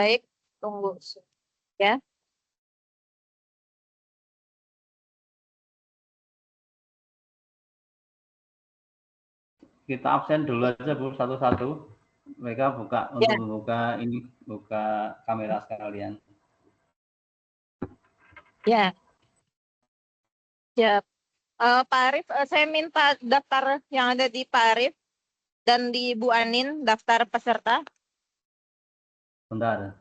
Baik, tunggu ya. Kita absen dulu aja Bu, satu-satu. Mereka buka Ya. untuk membuka ini, buka kamera sekalian. Ya. Ya. Pak Arif, saya minta daftar yang ada di Pak Arif dan di Bu Anin, daftar peserta. Bentar.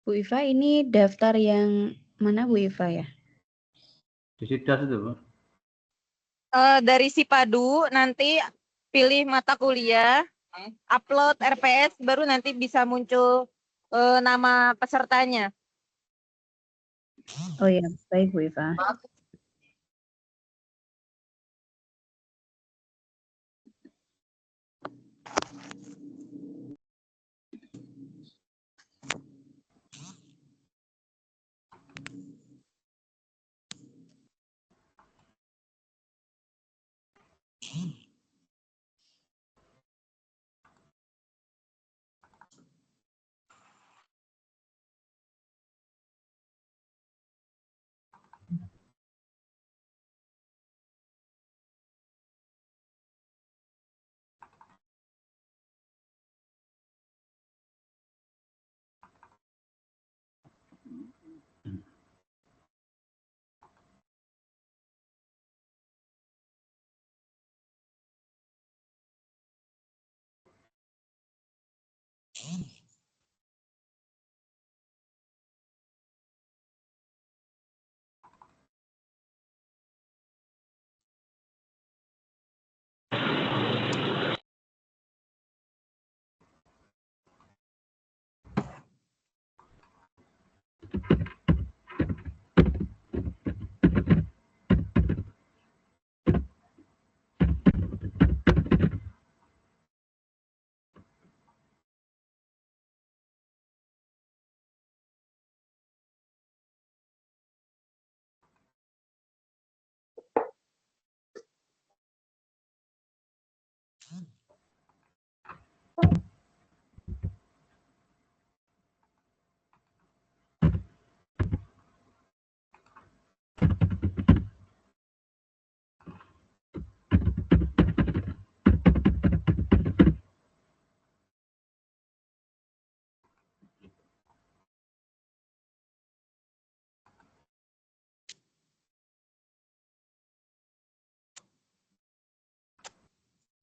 Bu Iva, ini daftar yang mana Bu Iva ya? Di Sidas itu Bu. Dari Sipadu, nanti pilih mata kuliah, upload RPS, baru nanti bisa muncul nama pesertanya. Oh ya, baik Bu Iva.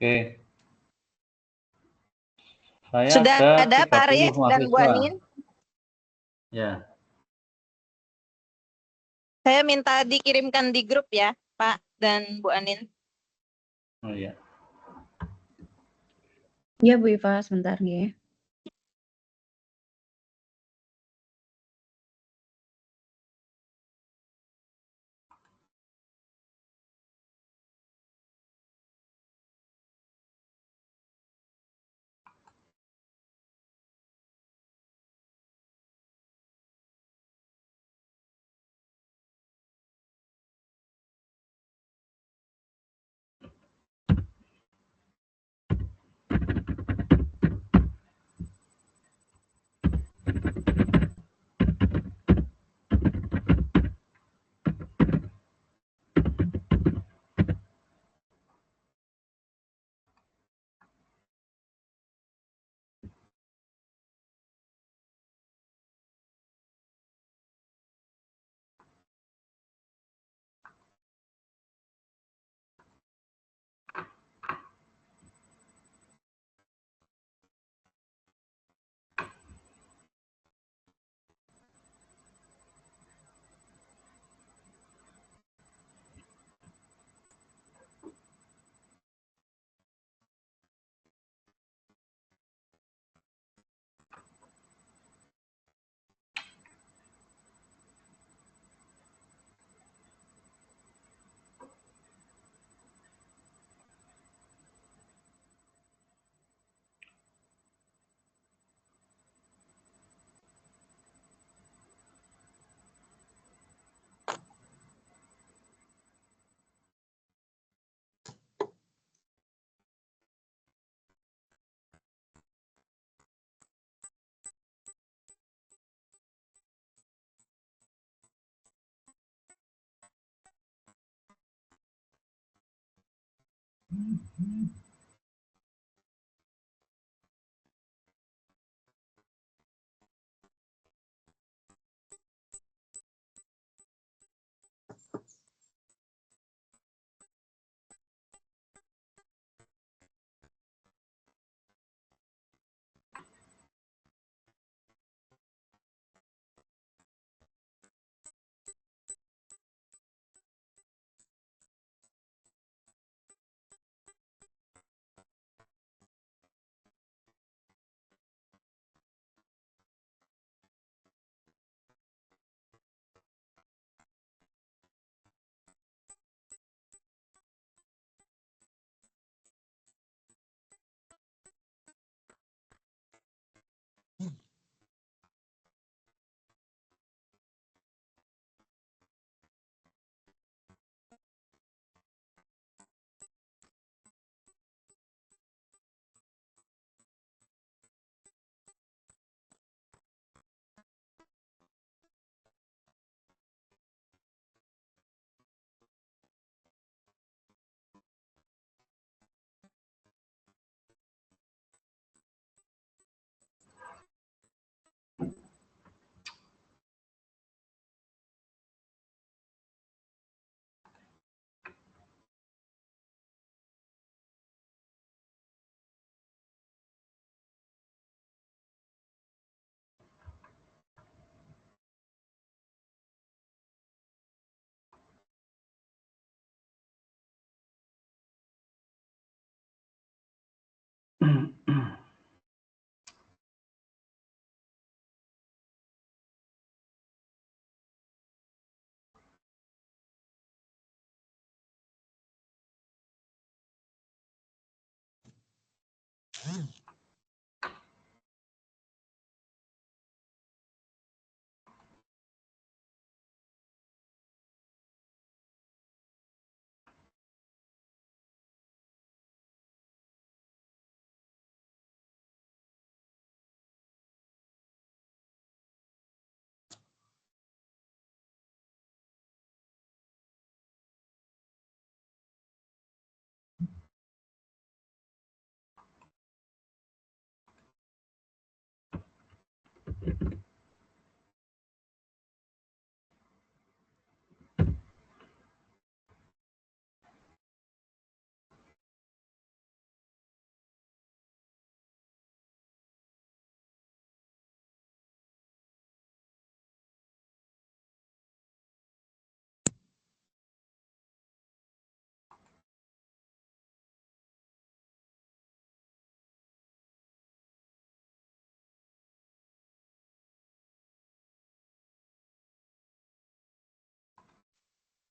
Oke. Saya Sudah ada Pak 30 Arif dan Bu mahasiswa. Anin. Ya. Saya minta dikirimkan di grup ya, Pak dan Bu Anin. Oh iya. Iya Bu Iva, sebentar nih ya.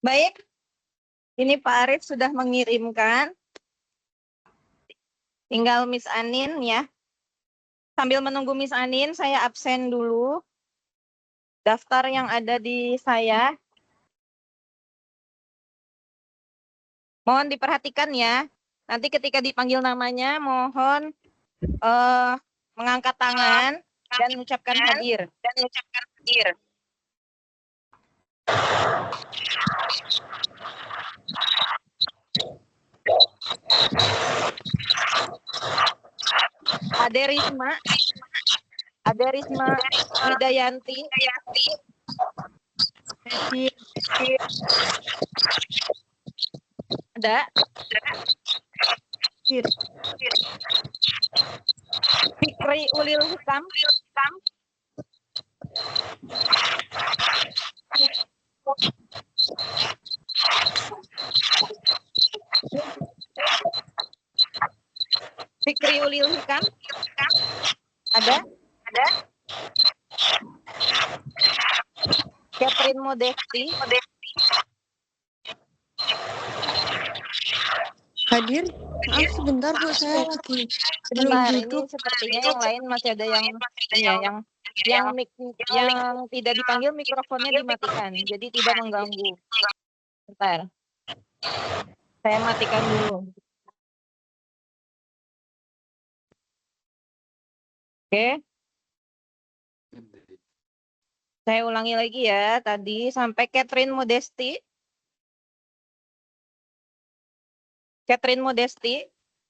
Baik, ini Pak Arif sudah mengirimkan. Tinggal Miss Anin ya. Sambil menunggu Miss Anin, saya absen dulu. Daftar yang ada di saya. Mohon diperhatikan ya. Nanti ketika dipanggil namanya, mohon mengangkat tangan dan mengucapkan hadir. Ade Risma Widayanti. Ada. Fikri Ulil Hikam. Fikri Ulil Hikam. Ada. Catherine Modesti. Hadir? Maaf sebentar Bu, saya lagi belum Sebentar, ini duduk. sepertinya yang lain masih ada yang yang tidak dipanggil mikrofonnya dimatikan, jadi tidak mengganggu. Bentar. Saya matikan dulu. Oke. Saya ulangi lagi ya, tadi sampai Catherine Modesti. Catherine Modesti,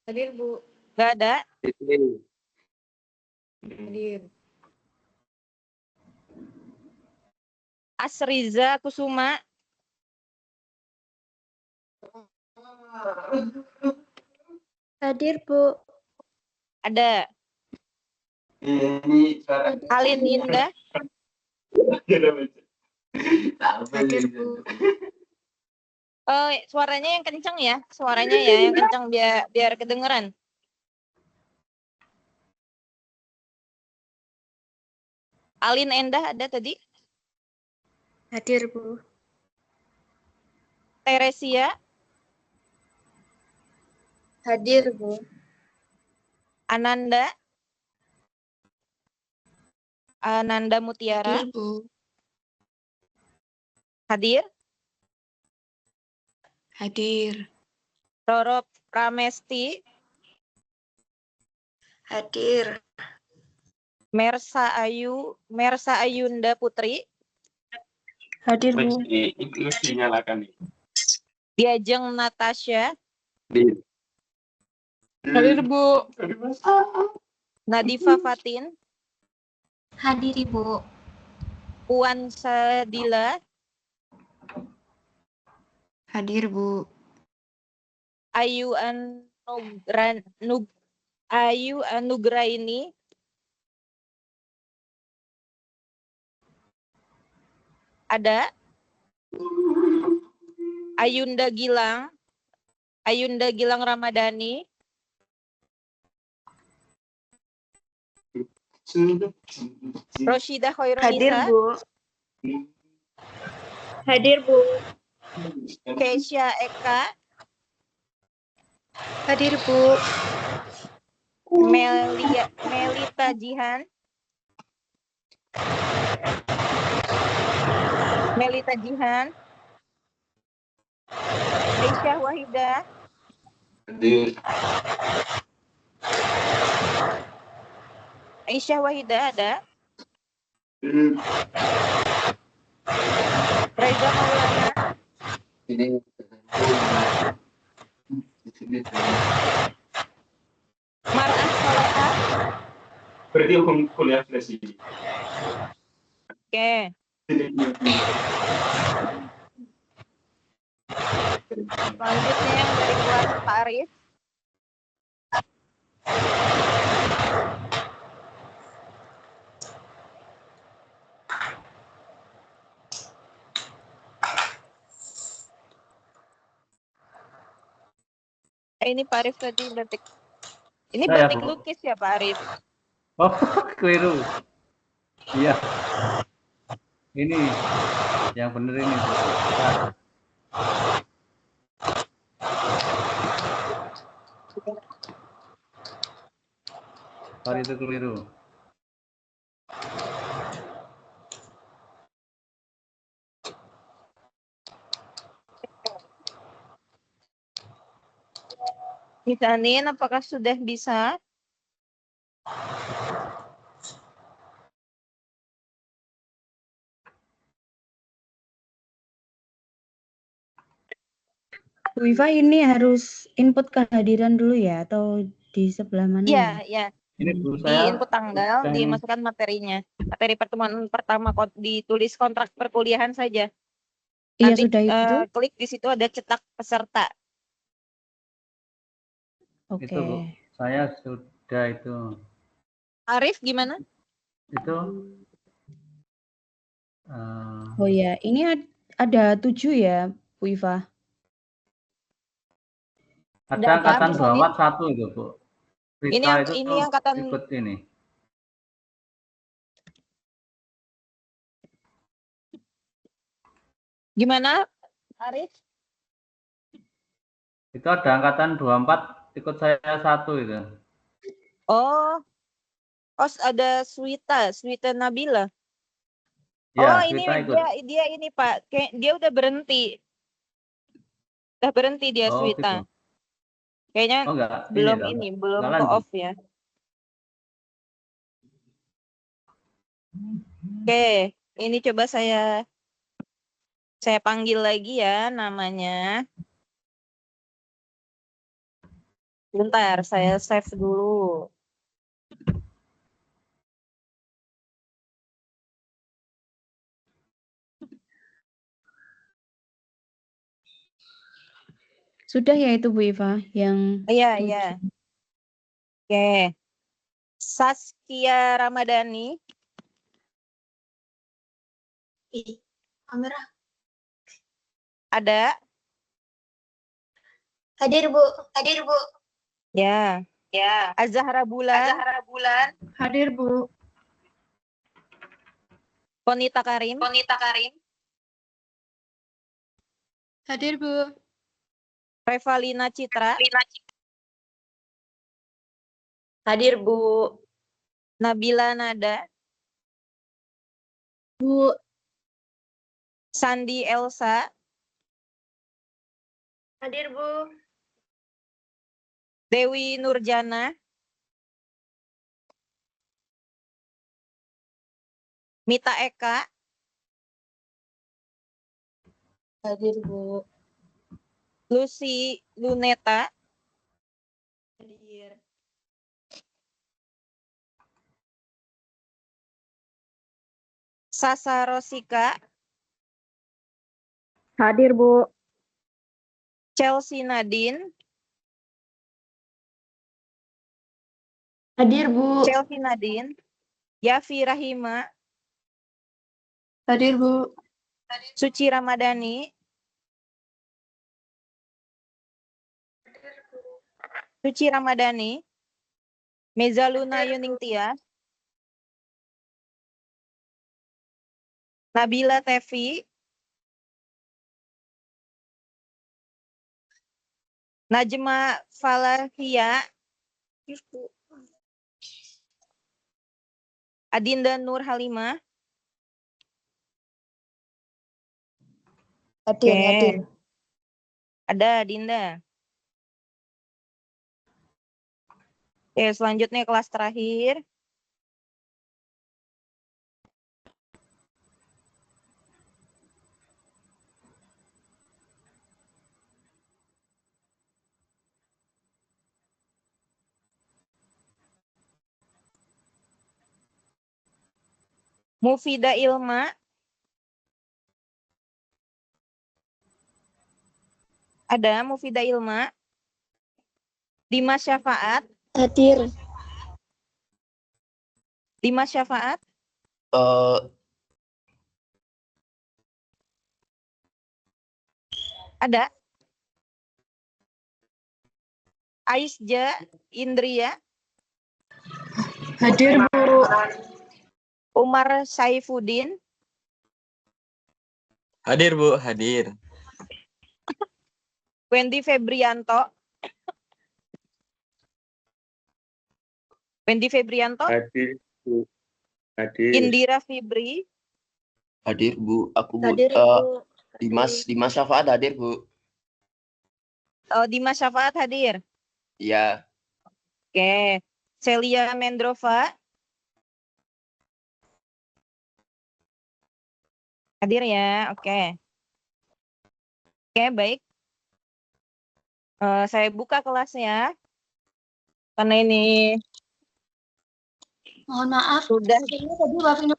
Hadir, Bu. nggak ada. Hadir. Asriza Kusuma, Hadir, Bu. ada. Alin Indah, Hadir, Bu. suaranya yang kencang ya, suaranya ya yang kencang biar kedengeran. Alin Endah ada tadi. Hadir, Bu. Teresia, Hadir, Bu. Ananda Mutiara, Hadir, Bu. hadir. Hadir. Roro Pramesti, Hadir. Mersa Ayunda Putri, Hadir, Bu. Itu dinyalakan nih. Diajeng Natasha, Hadir, Bu. Nadifa Fatin, Hadir, Ibu. Puan Sadila, Hadir, Bu. Ayu Anugraini, ada. Ayunda Gilang Ramadhani, Roshida Hadir, Khairunisa, Bu. Hadir, Bu. Keisha Eka, Hadir, Bu. Melita Jihan, Aisyah Wahida, ada. Reza Maulana, Mar'ah Soleha. Berarti hukum kuliah flash ini. Oke. Selanjutnya yang dari kelas Pak Arif. Ini Pak Arif tadi batik. Ini Saya, batik Bu. lukis ya Pak Arif? Oh, keliru. Iya. Ini yang bener ini. Nah, sorry itu keliru. Misanin, apakah sudah bisa? Bu Iva ini harus input kehadiran dulu ya atau di sebelah mana Iya, ya? ya. Ini Bu Di saya input tanggal, yang dimasukkan materinya. Materi pertemuan pertama ditulis kontrak perkuliahan saja. Iya Nanti sudah itu. klik di situ ada cetak peserta. Oke. itu Bu. Saya sudah itu. Arif gimana? Itu Oh ya, ini ada 7 ya, Bu Iva. ada Ada apa, angkatan Misalnya? 241 itu, Bu. Rita itu Ini angkatan ikut ini. gimana, Arif? Itu ada angkatan 24 ikut saya 1 itu. Oh, ada Swita Nabila. Ya, Ini Swita ikut. dia ini Pak, kayak dia udah berhenti. Udah berhenti dia Oh, Swita. gitu. Kayaknya Oh, enggak. belum Toh, belum enggak ke lanjut. off ya. Oke, ini coba saya panggil lagi ya namanya. Bentar, saya save dulu. Sudah ya itu Bu Iva yang Iya, 7. iya. Oke. Saskia Ramadhani. Kamera. Ada? Hadir, Bu. Hadir, Bu. Ya. Ya. Azahra Bulan. Hadir Bu. Konita Karim. Hadir, Bu. Revalina Citra. Hadir, Bu. Nabila Nada. Bu. Sandi Elsa. Hadir, Bu. Dewi Nurjana. Mita Eka. Hadir, Bu. Lucy Luneta. Hadir. Sasa Rosika. Hadir, Bu. Chelsea Nadine. Hadir, Bu. Chelsea Nadine. Yafi Rahima. Hadir, Bu. Suci Ramadhani. Suci Ramadhani. Mezaluna Yuningtia. Nabila Tevi. Najma Falahia. Adinda Nur Halimah. Hadir, Oke. hadir. Ada Adinda. Oke, selanjutnya kelas terakhir. Mufida Ilma. Ada Mufida Ilma. Dimas Syafaat. Hadir. Dimas Syafaat. Ada. Aisja Indria. Hadir, Bu. Umar Saifuddin. Hadir, Bu. Hadir. Wendy Febrianto. Wendy Febrianto. Hadir, Bu. Hadir. Indira Fibri. Hadir, Bu. Aku, Bu. Hadir, Bu. Dimas Syafaat hadir, Bu. Oh, Dimas Syafaat hadir. Iya. Oke. Celia Mendrova. Hadir ya. Oke. Oke, baik. Saya buka kelasnya. Karena ini Mohon maaf. sudah Ini tadi Wafin.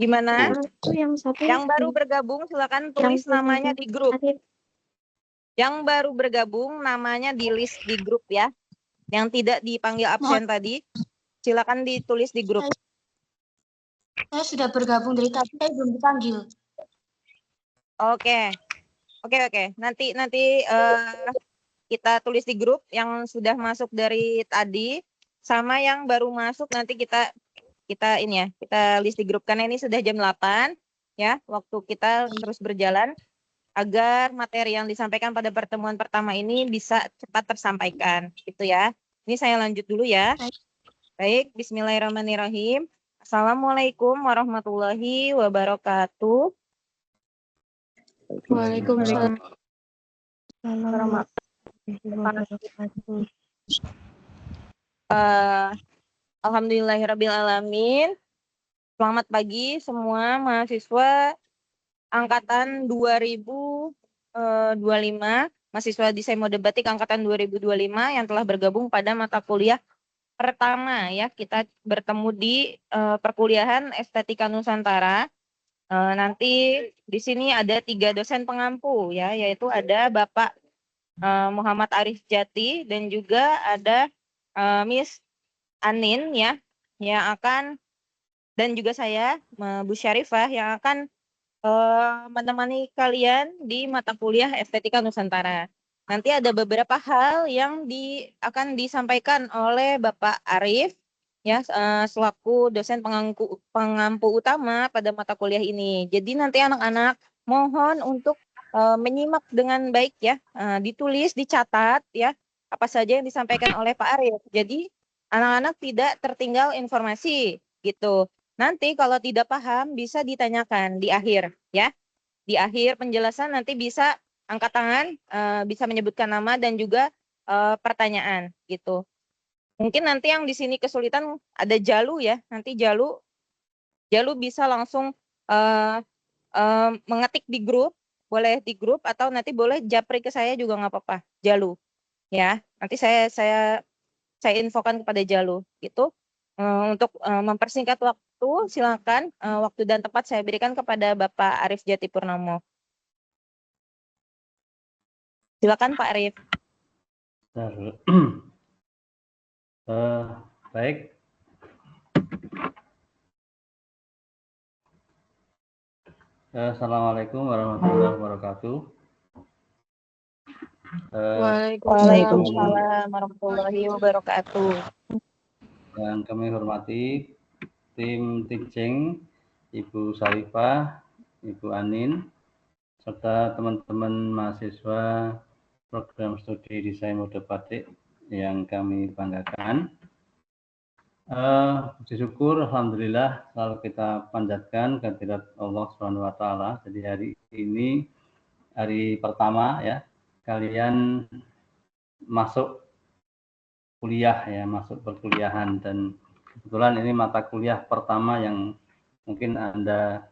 gimana? Itu yang satu. Yang baru bergabung silakan tulis namanya di grup. Yang baru bergabung namanya di list di grup ya. Yang tidak dipanggil absen tadi, silakan ditulis di grup. Saya sudah bergabung dari tadi, saya belum dipanggil. Oke. Nanti kita tulis di grup yang sudah masuk dari tadi sama yang baru masuk nanti kita ini ya, kita list di grup karena ini sudah jam 8 ya, waktu kita terus berjalan agar materi yang disampaikan pada pertemuan pertama ini bisa cepat tersampaikan gitu ya. Ini saya lanjut dulu ya. Baik, bismillahirrahmanirrahim. Assalamualaikum warahmatullahi wabarakatuh. Waalaikumsalam. Alhamdulillahirrabbilalamin. Selamat pagi semua mahasiswa angkatan 2025 mahasiswa Desain Mode Batik angkatan 2025 yang telah bergabung pada mata kuliah pertama ya. Kita bertemu di perkuliahan Estetika Nusantara. Nanti di sini ada 3 dosen pengampu ya, yaitu ada Bapak Muhammad Arif Jati dan juga ada Miss Anin ya, yang akan, dan juga saya Bu Syarifah yang akan menemani kalian di mata kuliah Estetika Nusantara. Nanti ada beberapa hal yang akan disampaikan oleh Bapak Arif ya, selaku dosen pengampu utama pada mata kuliah ini. Jadi nanti anak-anak mohon untuk menyimak dengan baik ya, ditulis, dicatat ya apa saja yang disampaikan oleh Pak Arif. Jadi anak-anak tidak tertinggal informasi gitu. Nanti kalau tidak paham bisa ditanyakan di akhir ya. Di akhir penjelasan nanti bisa angkat tangan, bisa menyebutkan nama dan juga pertanyaan gitu. Mungkin nanti yang di sini kesulitan ada Jalu ya. Nanti Jalu bisa langsung mengetik di grup, boleh di grup atau nanti boleh japri ke saya juga nggak apa-apa. Jalu ya. Nanti saya infokan kepada Jalu gitu. Untuk mempersingkat waktu, silakan waktu dan tempat saya berikan kepada Bapak Arif Jati Purnomo. Silakan Pak Arif. Baik. Assalamualaikum warahmatullahi wabarakatuh. Waalaikumsalam warahmatullahi wabarakatuh. Yang kami hormati tim teaching, Ibu Syarifah, Ibu Anin, serta teman-teman mahasiswa program studi Desain Mode Batik yang kami banggakan. Puji syukur, alhamdulillah selalu kita panjatkan kehadirat Allah Subhanahu wa taala. Jadi hari ini hari pertama ya, kalian masuk kuliah ya, masuk perkuliahan, dan kebetulan ini mata kuliah pertama yang mungkin Anda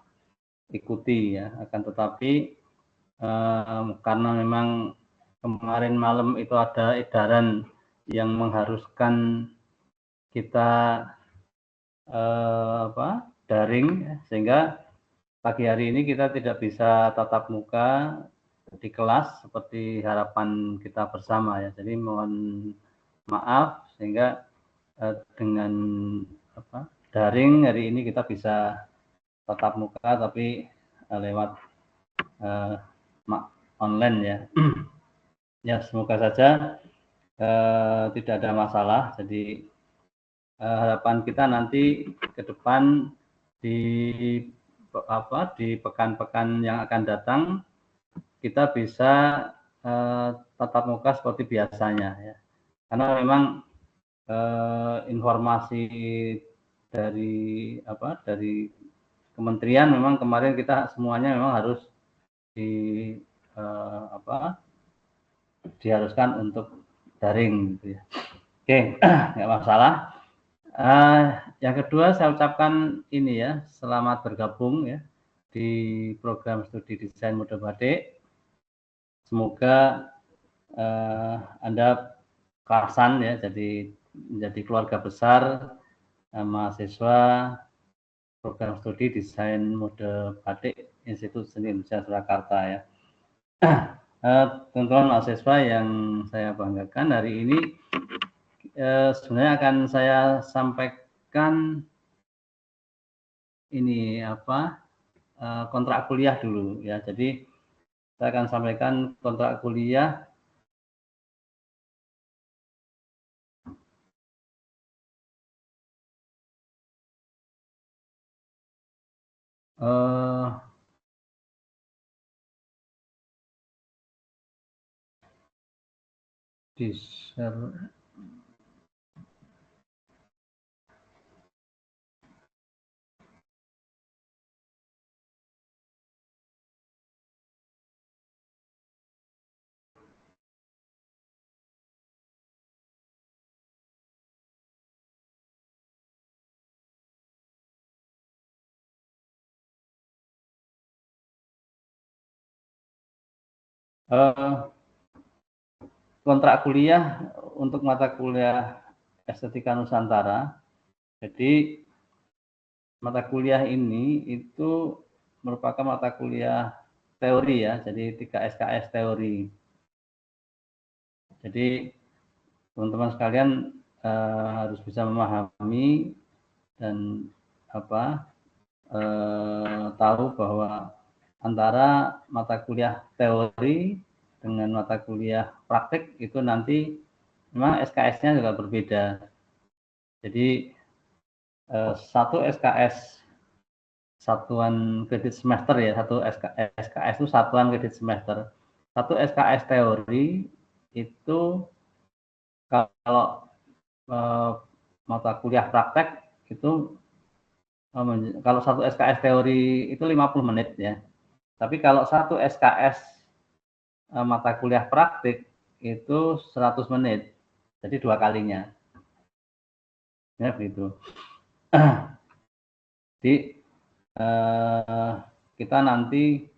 ikuti ya. Akan tetapi karena memang kemarin malam itu ada edaran yang mengharuskan kita daring, sehingga pagi hari ini kita tidak bisa tatap muka di kelas seperti harapan kita bersama ya. Jadi mohon maaf, sehingga dengan daring hari ini kita bisa tatap muka tapi lewat online ya. Ya, semoga saja tidak ada masalah. Jadi harapan kita nanti ke depan di pekan-pekan yang akan datang kita bisa tatap muka seperti biasanya ya. Karena memang informasi dari kementerian memang kemarin kita semuanya memang harus diharuskan untuk daring gitu ya. Oke, nggak masalah. Yang kedua saya ucapkan ini ya, selamat bergabung ya di program studi Desain Mode Batik. Semoga Anda kerasan ya, jadi menjadi keluarga besar mahasiswa program studi Desain Mode Batik Institut Seni Indonesia Surakarta ya. Teman-teman mahasiswa yang saya banggakan, hari ini sebenarnya akan saya sampaikan ini kontrak kuliah dulu ya. Jadi saya akan sampaikan kontrak kuliah di share. kontrak kuliah untuk mata kuliah Estetika Nusantara. Jadi mata kuliah ini itu merupakan mata kuliah teori ya, jadi 3 SKS teori. Jadi teman-teman sekalian harus bisa memahami dan tahu bahwa antara mata kuliah teori dengan mata kuliah praktik itu nanti memang SKS-nya juga berbeda. Jadi satu SKS satuan kredit semester ya, satu SKS itu satuan kredit semester. Satu SKS teori itu kalau mata kuliah praktek itu kalau satu SKS teori itu 50 menit ya. Tapi kalau satu SKS mata kuliah praktik itu 100 menit. Jadi 2 kalinya. Ya begitu. Jadi kita nanti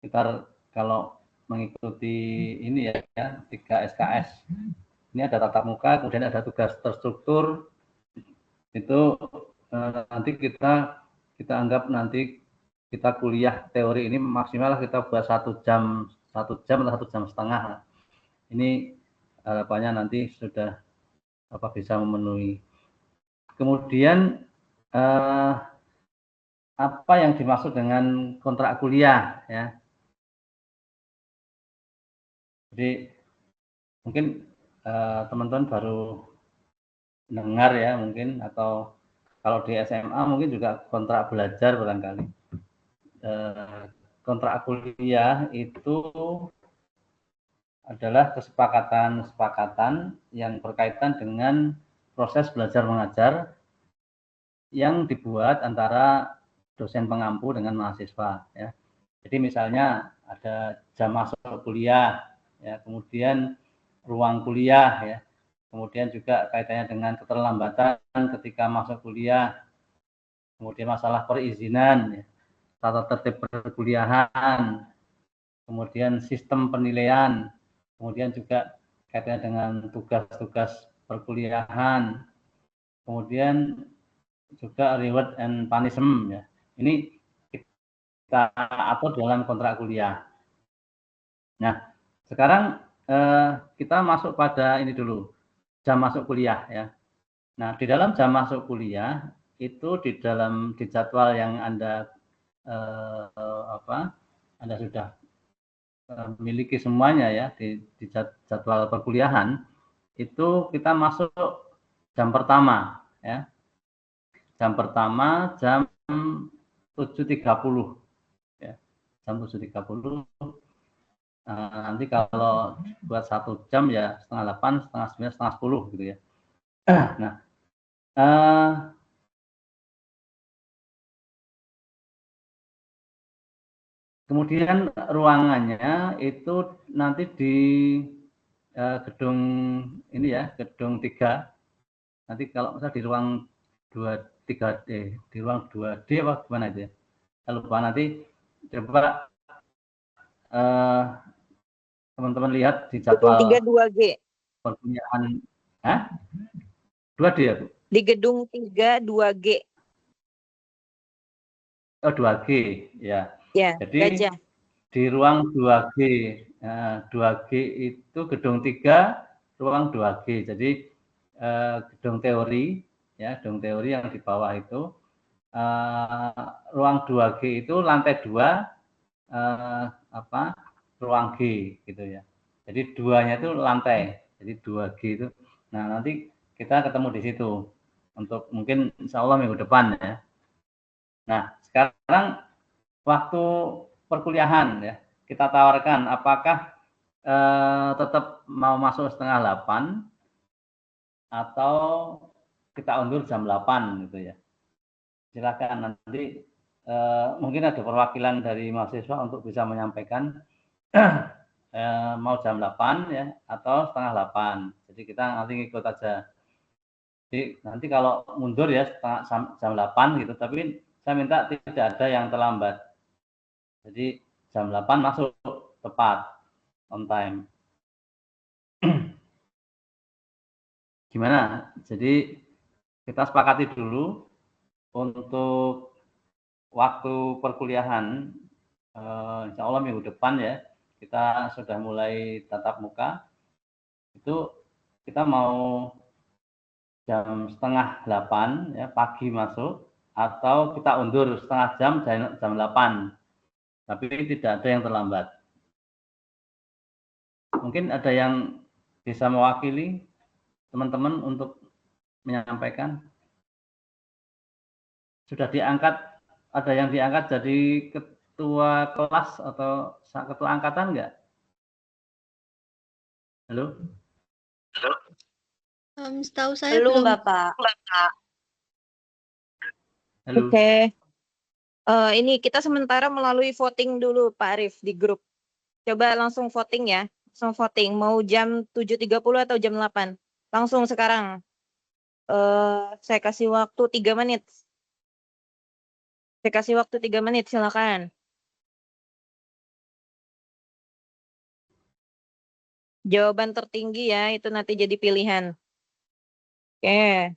kalau mengikuti ini ya 3 SKS. Ini ada tatap muka, kemudian ada tugas terstruktur. Itu nanti kita anggap nanti kita kuliah teori ini maksimal kita buat 1 jam atau 1 jam setengah. Ini harapannya nanti sudah bisa memenuhi. Kemudian apa yang dimaksud dengan kontrak kuliah ya? Jadi mungkin teman-teman baru dengar ya mungkin, atau kalau di SMA mungkin juga kontrak belajar barangkali. Kontrak kuliah itu adalah kesepakatan yang berkaitan dengan proses belajar mengajar yang dibuat antara dosen pengampu dengan mahasiswa ya. Jadi misalnya ada jam masuk kuliah ya, kemudian ruang kuliah ya, kemudian juga kaitannya dengan keterlambatan ketika masuk kuliah, kemudian masalah perizinan ya, tata tertib perkuliahan, kemudian sistem penilaian, kemudian juga kaitannya dengan tugas-tugas perkuliahan, kemudian juga reward and punishment ya. Ini kita atur dalam kontrak kuliah. Nah, sekarang kita masuk pada ini dulu, jam masuk kuliah ya. Nah, di dalam jam masuk kuliah itu di jadwal yang Anda Anda sudah miliki semuanya ya di jadwal perkuliahan itu kita masuk jam pertama ya. Jam pertama jam 7.30 ya. Jam 7.30. Nanti kalau buat 1 jam ya setengah 8, setengah 9, setengah 10 gitu ya. Nah, kemudian ruangannya itu nanti di gedung ini ya, gedung 3. Nanti kalau misalnya di ruang 3D, di ruang 2D apa gimana itu ya? Saya lupa, nanti coba teman-teman lihat di jadwal 3 2G. perkuliahan. 2D ya, Bu? Di gedung 3 2G. Oh, 2G ya. Ya, Jadi Gajah. di ruang 2G. 2G itu gedung 3, ruang 2G. Jadi gedung teori ya, gedung teori yang di bawah itu. Ruang 2G itu lantai 2 ruang G gitu ya. Jadi 2-nya itu lantai. Jadi 2G itu. Nah, nanti kita ketemu di situ untuk mungkin insya Allah minggu depan ya. Nah, sekarang waktu perkuliahan ya, kita tawarkan apakah tetap mau masuk setengah 8 atau kita undur jam 8 gitu ya. Silakan nanti mungkin ada perwakilan dari mahasiswa untuk bisa menyampaikan mau jam 8 ya atau setengah 8. Jadi kita nanti ikut aja. Jadi nanti kalau mundur ya jam 8 gitu, tapi saya minta tidak ada yang terlambat. Jadi jam 8 masuk tepat on time. Gimana? Jadi kita sepakati dulu untuk waktu perkuliahan, insya Allah minggu depan ya, kita sudah mulai tatap muka, itu kita mau jam 7:30 ya, pagi masuk, atau kita undur setengah jam 8, tapi tidak ada yang terlambat. Mungkin ada yang bisa mewakili teman-teman untuk menyampaikan. Sudah diangkat, ada yang diangkat jadi ketua kelas atau ketua angkatan enggak? Halo? Setahu saya Belum, belum. Bapak. Halo? Oke. Ini kita sementara melalui voting dulu Pak Arif di grup. Coba langsung voting ya. Langsung voting. Mau jam 7.30 atau jam 8? Langsung sekarang. Saya kasih waktu 3 menit. Saya kasih waktu 3 menit, silakan. Jawaban tertinggi ya, itu nanti jadi pilihan. Oke.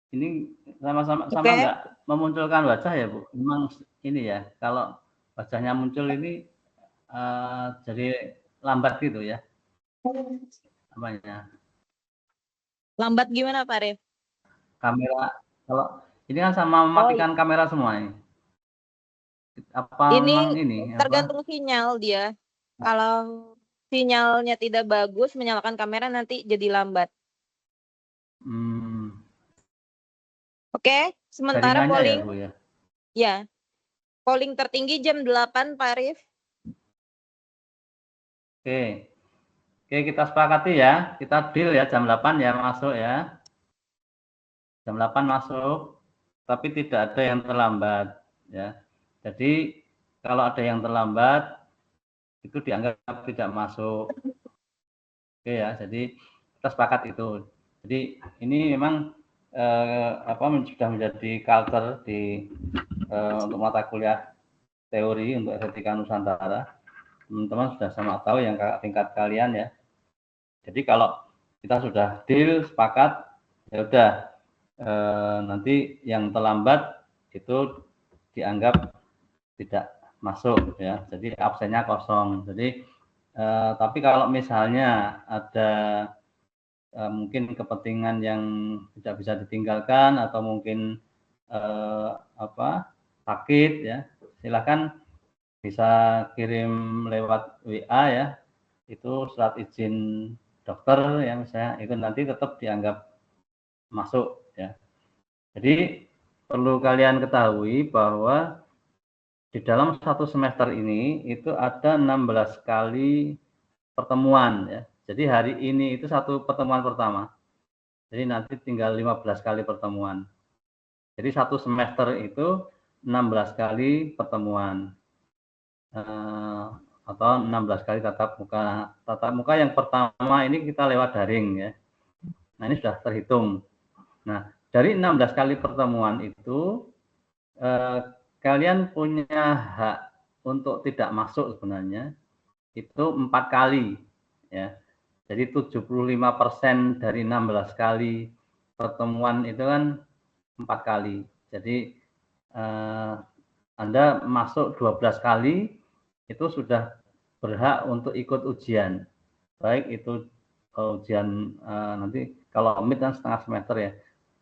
Ini sama Oke. enggak memunculkan wajah ya, Bu? Memang ini ya, kalau wajahnya muncul ini jadi lambat gitu ya. Apanya? Lambat gimana Pak Arif? Kamera, kalau ini kan sama mematikan kamera semua ini. Apa memang Ini ini tergantung sinyal dia. Kalau sinyalnya tidak bagus, menyalakan kamera nanti jadi lambat. Oke, sementara Jaringannya ya, polling. Bu ya? Ya. Polling tertinggi jam 8, Pak Arif. Oke. Oke, kita sepakati ya. Kita deal ya jam 8 ya masuk ya. Jam 8 masuk, tapi tidak ada yang terlambat ya. Jadi kalau ada yang terlambat itu dianggap tidak masuk. Oke ya, jadi kita sepakat itu. Jadi ini memang sudah menjadi culture di untuk mata kuliah teori untuk estetika Nusantara. Teman-teman sudah sama tahu yang tingkat kalian ya. Jadi kalau kita sudah deal sepakat, ya udah nanti yang terlambat itu dianggap tidak masuk ya. Jadi absennya kosong. Jadi tapi kalau misalnya ada mungkin kepentingan yang tidak bisa ditinggalkan atau mungkin sakit ya, silakan bisa kirim lewat WA ya. Itu surat izin dokter ya misalnya, itu nanti tetap dianggap masuk ya. Jadi perlu kalian ketahui bahwa di dalam satu semester ini itu ada 16 kali pertemuan ya. Jadi hari ini itu satu pertemuan pertama. Jadi nanti tinggal 15 kali pertemuan. Jadi satu semester itu 16 kali pertemuan. Atau 16 kali tatap muka. Tatap muka yang pertama ini kita lewat daring ya. Nah, ini sudah terhitung. Nah, dari 16 kali pertemuan itu kalian punya hak untuk tidak masuk sebenarnya itu 4 kali ya. Jadi 75% dari 16 kali pertemuan itu kan 4 kali. Jadi Anda masuk 12 kali itu sudah berhak untuk ikut ujian. Baik itu ujian nanti kalau mid kan setengah semester ya,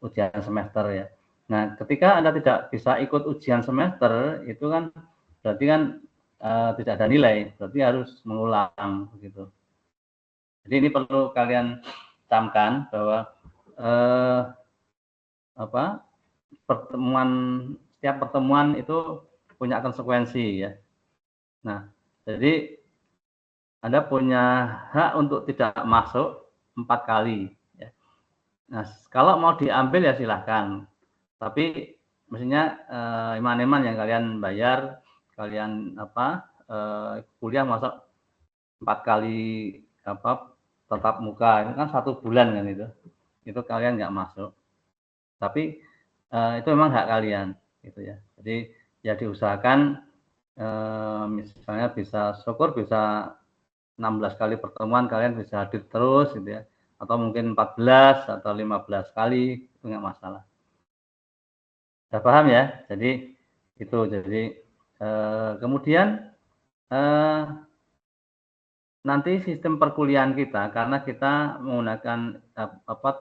ujian semester ya. Nah, ketika Anda tidak bisa ikut ujian semester, itu kan berarti kan tidak ada nilai, berarti harus mengulang begitu. Jadi ini perlu kalian camkan bahwa setiap pertemuan itu punya konsekuensi ya. Nah, jadi Anda punya hak untuk tidak masuk 4 kali. Ya. Nah, kalau mau diambil ya silahkan. Tapi mestinya iman-iman yang kalian bayar, kalian kuliah masuk 4 kali tatap muka, itu kan 1 bulan kan itu kalian nggak masuk. Tapi itu memang hak kalian, gitu ya. Jadi ya diusahakan misalnya bisa syukur bisa 16 kali pertemuan kalian bisa hadir terus, gitu ya. Atau mungkin 14 atau 15 kali itu nggak masalah. Sudah paham ya? Jadi itu. Jadi kemudian nanti sistem perkuliahan kita karena kita menggunakan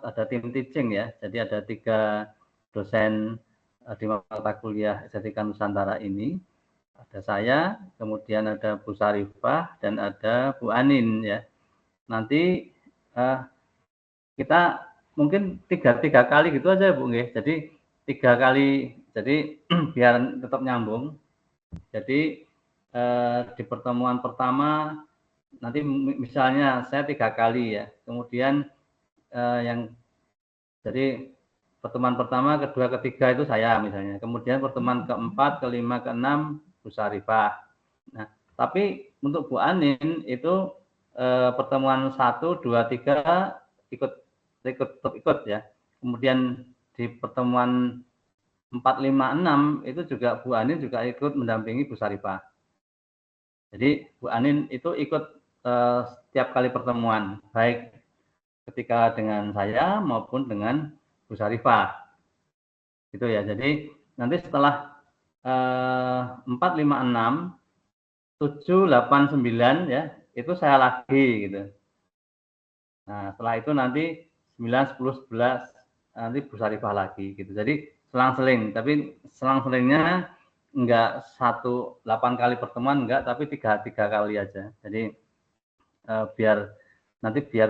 ada tim teaching ya. Jadi ada 3 dosen di mata kuliah Estetika Nusantara ini. Ada saya, kemudian ada Bu Sarifah dan ada Bu Anin ya. Nanti kita mungkin tiga kali gitu aja Bu nggih. Jadi 3 kali, jadi biar tetap nyambung. Jadi di pertemuan pertama nanti misalnya saya 3 kali ya, kemudian yang jadi pertemuan pertama, kedua, ketiga itu saya misalnya, kemudian pertemuan keempat, kelima, keenam Bu Sarifah. Nah, tapi untuk Bu Anin itu pertemuan 1, 2, 3 ikut ya. Kemudian di pertemuan 4, 5, 6 itu juga Bu Anin juga ikut mendampingi Bu Sarifah. Jadi Bu Anin itu ikut setiap kali pertemuan, baik ketika dengan saya maupun dengan Bu Sarifah. Gitu ya. Jadi nanti setelah 4, 5, 6, 7, 8, 9 ya, itu saya lagi gitu. Nah, setelah itu nanti 9, 10, 11 nanti Bu Sarifah lagi gitu. Jadi selang-seling, tapi selang-selingnya enggak 8 kali pertemuan enggak, tapi 3 kali aja. Jadi biar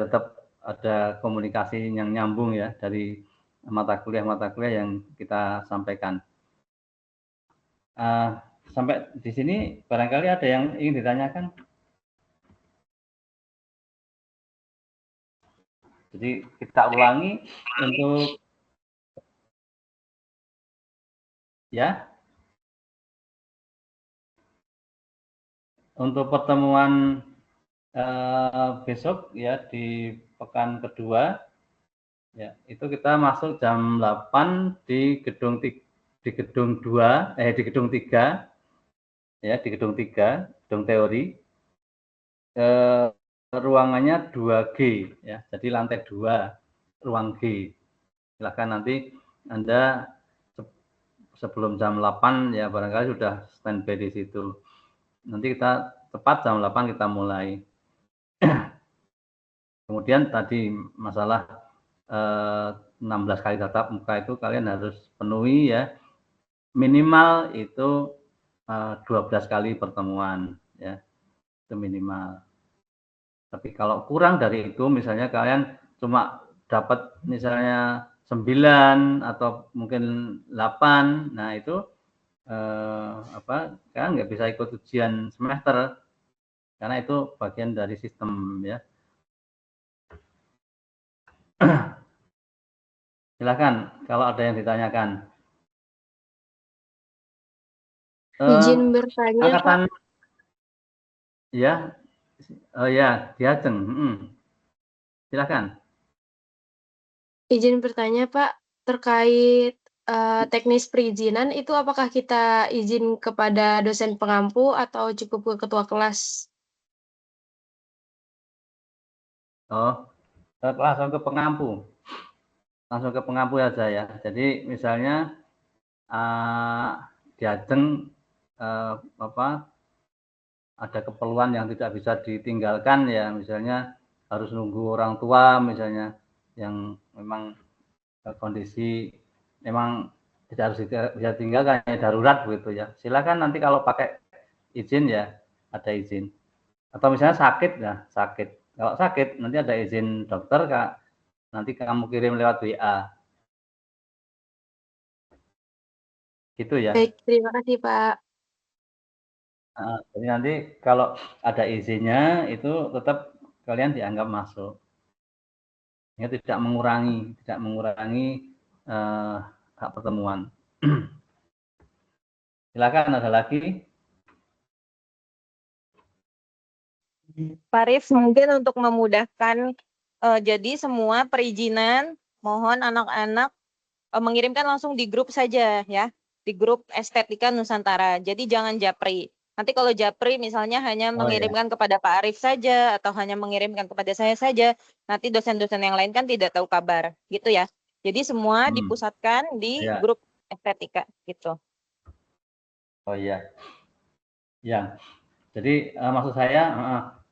tetap ada komunikasi yang nyambung ya dari mata kuliah yang kita sampaikan. Sampai di sini barangkali ada yang ingin ditanyakan. Jadi kita ulangi untuk ya untuk pertemuan besok ya di pekan kedua ya itu kita masuk jam 8 di gedung 2 di gedung 3 ya di gedung 3 gedung teori ruangannya 2G ya jadi lantai 2 ruang G. Silakan nanti Anda sebelum jam 8 ya barangkali sudah standby di situ. Nanti kita tepat jam 8 kita mulai. Kemudian tadi masalah 16 kali tatap muka itu kalian harus penuhi ya. Minimal itu 12 kali pertemuan ya. Itu minimal. Tapi kalau kurang dari itu misalnya kalian cuma dapat misalnya 9 atau mungkin 8, nah itu kalian nggak bisa ikut ujian semester karena itu bagian dari sistem ya. Silakan kalau ada yang ditanyakan. Izin bertanya, angkatan, Pak. Ya, ya, Diajeng. Silakan. Izin bertanya, Pak, terkait teknis perizinan itu apakah kita izin kepada dosen pengampu atau cukup ke ketua kelas? Oh, langsung ke pengampu. Langsung ke pengampu aja ya. Jadi misalnya Diajeng ada keperluan yang tidak bisa ditinggalkan ya, misalnya harus nunggu orang tua misalnya yang memang kondisi memang tidak harus bisa tinggalkan ya, darurat begitu ya. Silakan nanti kalau pakai izin ya ada izin. Atau misalnya sakit ya, sakit. Kalau sakit nanti ada izin dokter Kak. Nanti kamu kirim lewat WA. Gitu ya. Baik, terima kasih, Pak. Jadi nanti kalau ada izinnya itu tetap kalian dianggap masuk. Ya tidak mengurangi hak pertemuan. Silakan ada lagi. Pak Rif, mungkin untuk memudahkan jadi semua perizinan mohon anak-anak mengirimkan langsung di grup saja ya, di grup Estetika Nusantara. Jadi jangan japri. Nanti kalau japri misalnya hanya Oh ya. mengirimkan kepada Pak Arif saja atau hanya mengirimkan kepada saya saja, nanti dosen-dosen yang lain kan tidak tahu kabar, gitu ya. Jadi semua dipusatkan di Ya. grup Estetika gitu. Oh iya. Ya. Jadi maksud saya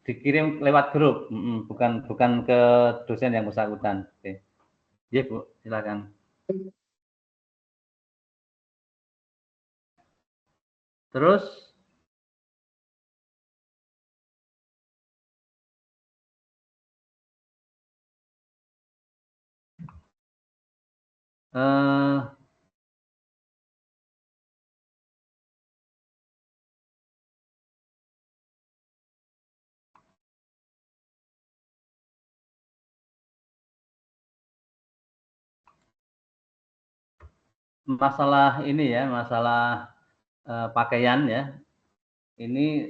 dikirim lewat grup, bukan ke dosen yang bersangkutan. Oke. Iya Bu, silakan. Terus masalah ini ya, masalah pakaian ya. Ini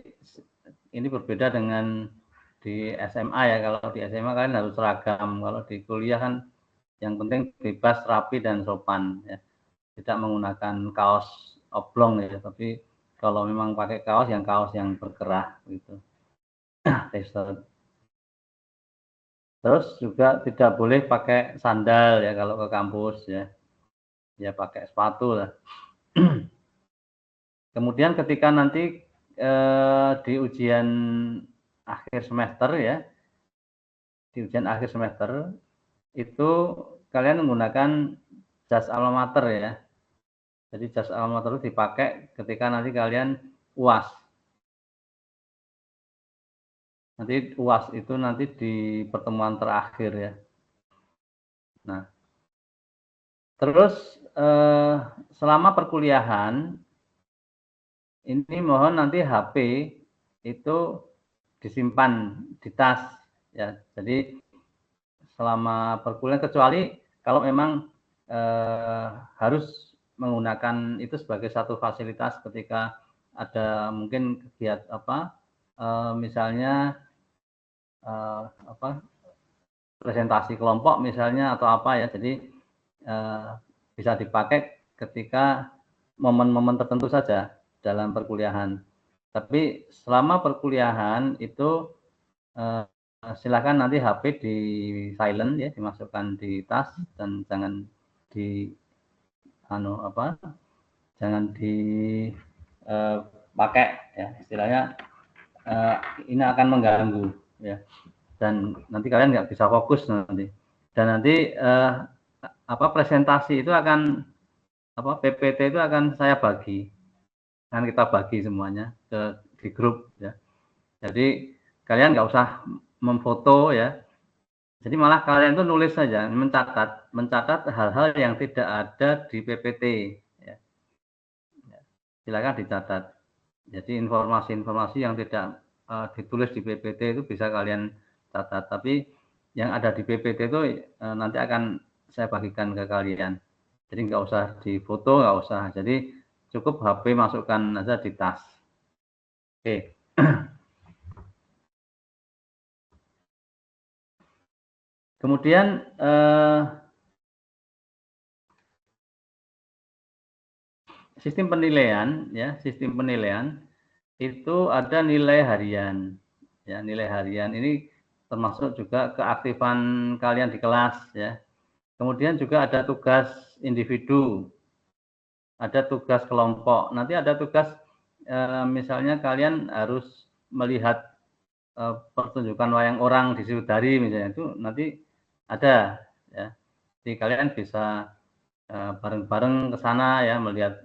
berbeda dengan di SMA ya. Kalau di SMA kalian harus seragam. Kalau di kuliah kan yang penting bebas, rapi dan sopan ya. Tidak menggunakan kaos oblong ya, tapi kalau memang pakai kaos yang berkerah gitu. Terus juga tidak boleh pakai sandal ya kalau ke kampus ya. Ya pakai sepatu lah. Kemudian ketika nanti di ujian akhir semester ya, di ujian akhir semester itu kalian menggunakan jas alma mater ya. Jadi jas alma mater itu dipakai ketika nanti kalian UAS. Nanti UAS itu nanti di pertemuan terakhir ya. Nah, terus selama perkuliahan ini mohon nanti HP itu disimpan di tas ya. Jadi selama perkuliahan kecuali kalau memang harus menggunakan itu sebagai satu fasilitas ketika ada mungkin kegiatan misalnya presentasi kelompok misalnya atau apa ya. Jadi bisa dipakai ketika momen-momen tertentu saja dalam perkuliahan. Tapi selama perkuliahan itu silakan nanti HP di silent ya, dimasukkan di tas dan jangan jangan dipakai ya, istilahnya ini akan mengganggu ya, dan nanti kalian nggak bisa fokus nanti. Dan nanti presentasi itu akan PPT itu akan saya bagi, kan kita bagi semuanya di grup ya. Jadi kalian nggak usah memfoto ya. Jadi malah kalian tuh nulis saja, mencatat hal-hal yang tidak ada di PPT. Ya. Silakan dicatat. Jadi informasi-informasi yang tidak ditulis di PPT itu bisa kalian catat. Tapi yang ada di PPT itu nanti akan saya bagikan ke kalian. Jadi nggak usah difoto, nggak usah. Jadi cukup HP masukkan aja di tas. Oke. Kemudian sistem penilaian ya, sistem penilaian itu ada nilai harian. Ya, nilai harian ini termasuk juga keaktifan kalian di kelas ya. Kemudian juga ada tugas individu, ada tugas kelompok. Nanti ada tugas misalnya kalian harus melihat pertunjukan wayang orang di Sudari misalnya, itu nanti ada ya. Jadi kalian bisa bareng-bareng ke sana ya, melihat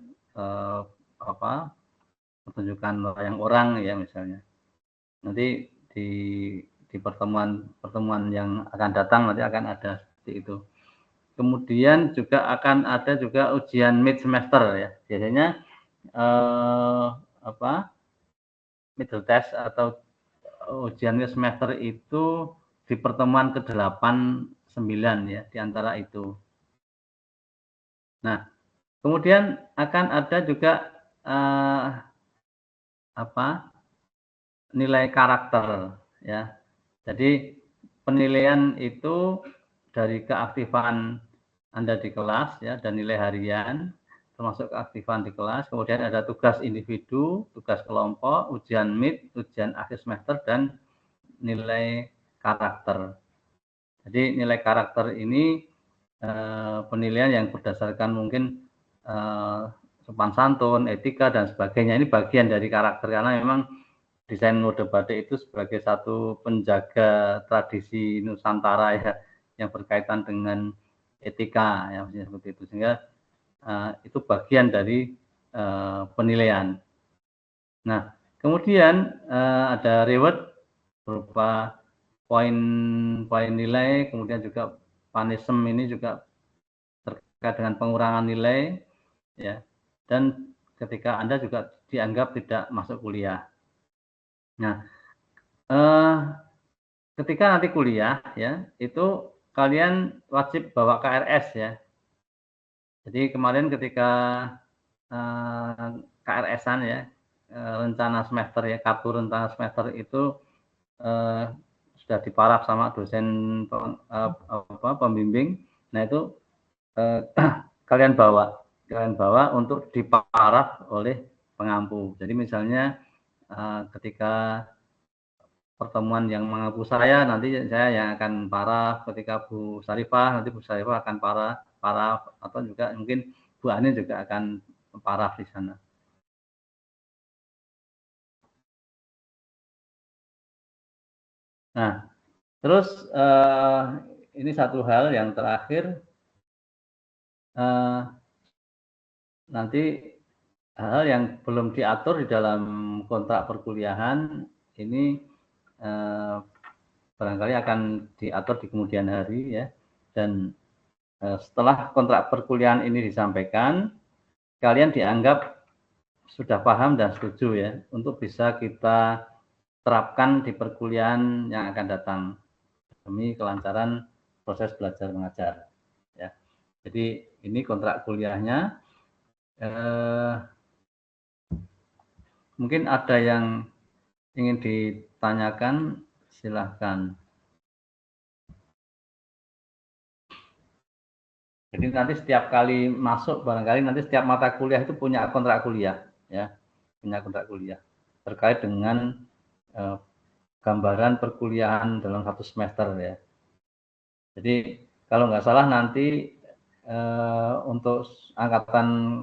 pertunjukan wayang orang ya misalnya. Nanti di pertemuan yang akan datang nanti akan ada seperti itu. Kemudian juga akan ada juga ujian mid semester ya. Biasanya middle test atau ujian mid semester itu di pertemuan ke-8, 9 ya, di antara itu. Nah, kemudian akan ada juga nilai karakter ya. Jadi penilaian itu dari keaktifan Anda di kelas ya, dan nilai harian termasuk keaktifan di kelas, kemudian ada tugas individu, tugas kelompok, ujian mid, ujian akhir semester, dan nilai karakter. Jadi nilai karakter ini penilaian yang berdasarkan mungkin sopan santun, etika, dan sebagainya. Ini bagian dari karakter, karena memang desain mode batik itu sebagai satu penjaga tradisi Nusantara ya, yang berkaitan dengan etika ya, maksudnya seperti itu. Sehingga itu bagian dari penilaian. Nah, kemudian ada reward berupa poin nilai, kemudian juga punishment ini juga terkait dengan pengurangan nilai, ya. Dan ketika Anda juga dianggap tidak masuk kuliah. Nah, ketika nanti kuliah, ya, itu kalian wajib bawa KRS ya. Jadi kemarin ketika KRS-an ya, rencana semester ya, kartu rencana semester itu sudah diparaf sama dosen pembimbing. Nah itu kalian bawa untuk diparaf oleh pengampu. Jadi misalnya ketika pertemuan yang mengampu saya, nanti saya yang akan paraf. Ketika Bu Sarifah, nanti Bu Sarifah akan paraf, atau juga mungkin Bu Ani juga akan paraf di sana. Nah, terus ini satu hal yang terakhir, nanti hal yang belum diatur di dalam kontrak perkuliahan ini barangkali akan diatur di kemudian hari ya. Dan setelah kontrak perkuliahan ini disampaikan, kalian dianggap sudah paham dan setuju ya, untuk bisa kita terapkan di perkuliahan yang akan datang demi kelancaran proses belajar mengajar ya. Jadi ini kontrak kuliahnya. Mungkin ada yang ingin ditanyakan, silahkan. Jadi nanti setiap kali masuk, barangkali nanti setiap mata kuliah itu punya kontrak kuliah ya, punya kontrak kuliah terkait dengan gambaran perkuliahan dalam satu semester ya. Jadi kalau nggak salah nanti untuk angkatan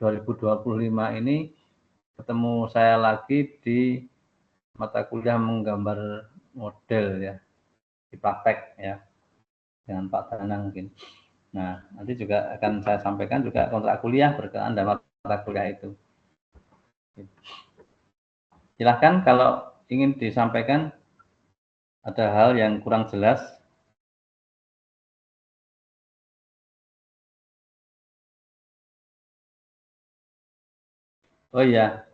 2025 ini ketemu saya lagi di mata kuliah menggambar model ya, di praktek ya, dengan Pak Danang mungkin. Nah, nanti juga akan saya sampaikan juga kontrak kuliah berkenaan dengan mata kuliah itu. Silahkan kalau ingin disampaikan, ada hal yang kurang jelas. Oh iya,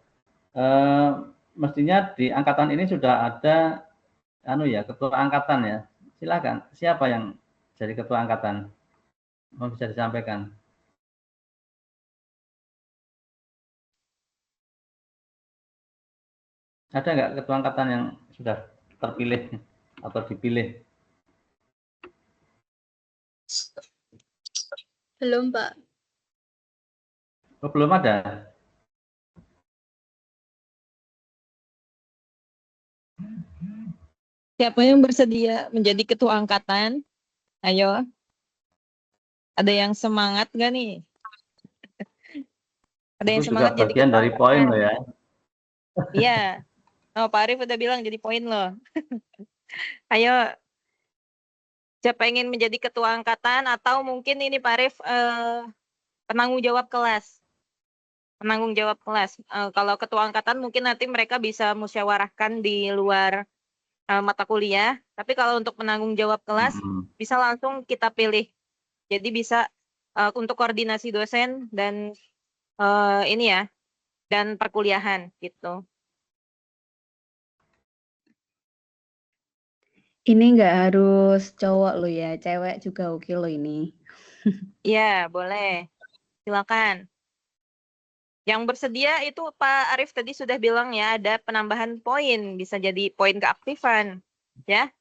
mestinya di angkatan ini sudah ada ketua angkatan ya. Silakan, siapa yang jadi ketua angkatan? Mau bisa disampaikan? Ada nggak ketua angkatan yang sudah terpilih atau dipilih? Belum, Pak. Oh, belum ada. Siapa yang bersedia menjadi ketua angkatan? Ayo. Ada yang semangat nggak nih? Ada yang Itu semangat juga jadi bagian ketua dari poin angkatan? loh ya. Iya. Oh, Pak Arif udah bilang jadi poin loh. Ayo, siapa ingin menjadi ketua angkatan, atau mungkin ini Pak Arif penanggung jawab kelas. Penanggung jawab kelas. Kalau ketua angkatan mungkin nanti mereka bisa musyawarahkan di luar mata kuliah. Tapi kalau untuk penanggung jawab kelas bisa langsung kita pilih. Jadi bisa untuk koordinasi dosen dan ini ya, dan perkuliahan gitu. Ini nggak harus cowok lo ya, cewek juga oke lo ini. Iya, boleh. Silakan. Yang bersedia itu Pak Arif tadi sudah bilang ya, ada penambahan poin, bisa jadi poin keaktifan, ya.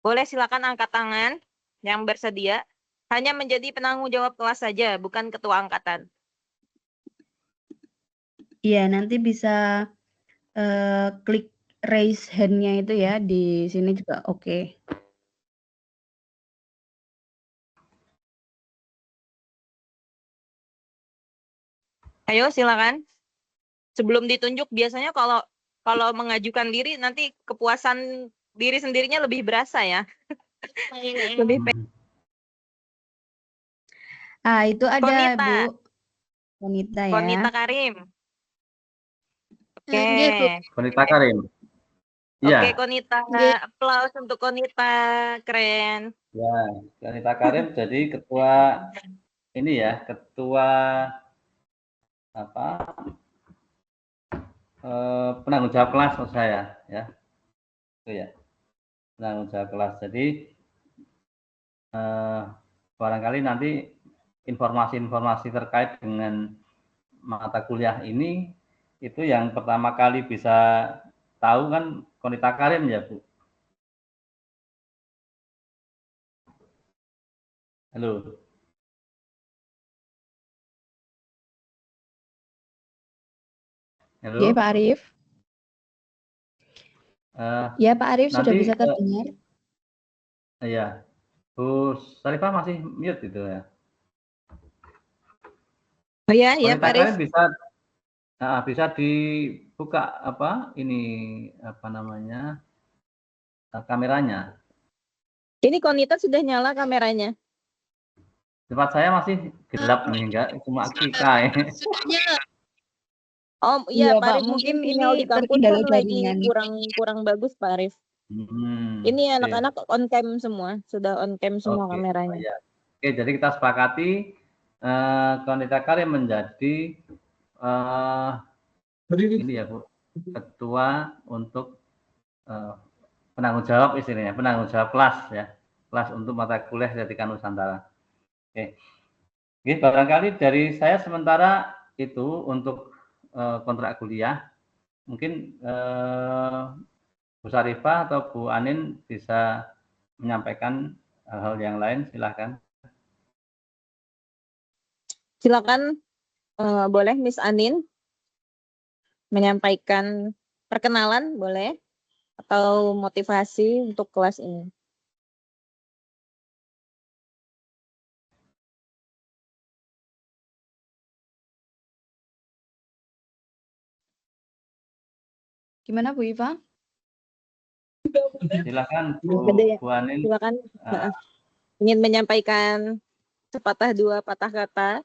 Boleh silakan angkat tangan yang bersedia. hanya menjadi penanggung jawab kelas saja, bukan ketua angkatan. Iya, nanti bisa klik raise hand-nya itu ya di sini juga oke. Ayo silakan. Sebelum ditunjuk biasanya kalau mengajukan diri nanti kepuasan diri sendirinya lebih berasa ya. Lebih Ah, itu ada Konita. Bu. Konita ya. Konita Karim. Oke. Nggih, Bu. Konita Karim. Oke, Iya, Konita. Nggih. Aplaus untuk Konita. Keren. ya. Konita Karim jadi ketua ini ya, ketua apa? Penanggung jawab kelas maksud saya ya. Itu ya. Penanggung jawab kelas. Jadi barangkali nanti informasi-informasi terkait dengan mata kuliah ini itu yang pertama kali bisa tahu kan Konita Karim ya Bu. Halo. Halo. Oke, Pak Arif. Ya, Pak Arif sudah Nanti bisa terdengar. iya. Bu Sarifah masih mute gitu ya. Oh ya, ya Konita Pak Arif. Karim bisa dibuka apa ini apa namanya kameranya. Ini Konita sudah nyala kameranya. Tempat saya masih gelap nih, enggak cuma Kika ya. Oh Iya, iya Pak Pak, Arif, mungkin mungkin sinyal ini di kampus terkendala kan lagi jaringan. kurang bagus Pak Arif. Ini Oke. anak-anak on cam semua, sudah on cam semua Oke, kameranya. ya. Oke, jadi kita sepakati Konita Karim menjadi ini ya Bu, ketua untuk penanggung jawab istilahnya, penanggung jawab kelas ya, kelas untuk mata kuliah Estetika Nusantara. Oke, oke barangkali dari saya sementara itu untuk kontrak kuliah. Mungkin Bu Sarifah atau Bu Anin bisa menyampaikan hal-hal yang lain, silahkan. Silakan boleh Miss Anin menyampaikan perkenalan boleh atau motivasi untuk kelas ini. Gimana Bu Iva? Silakan Gede ya. Bu Anin. Silakan ingin menyampaikan sepatah dua patah kata.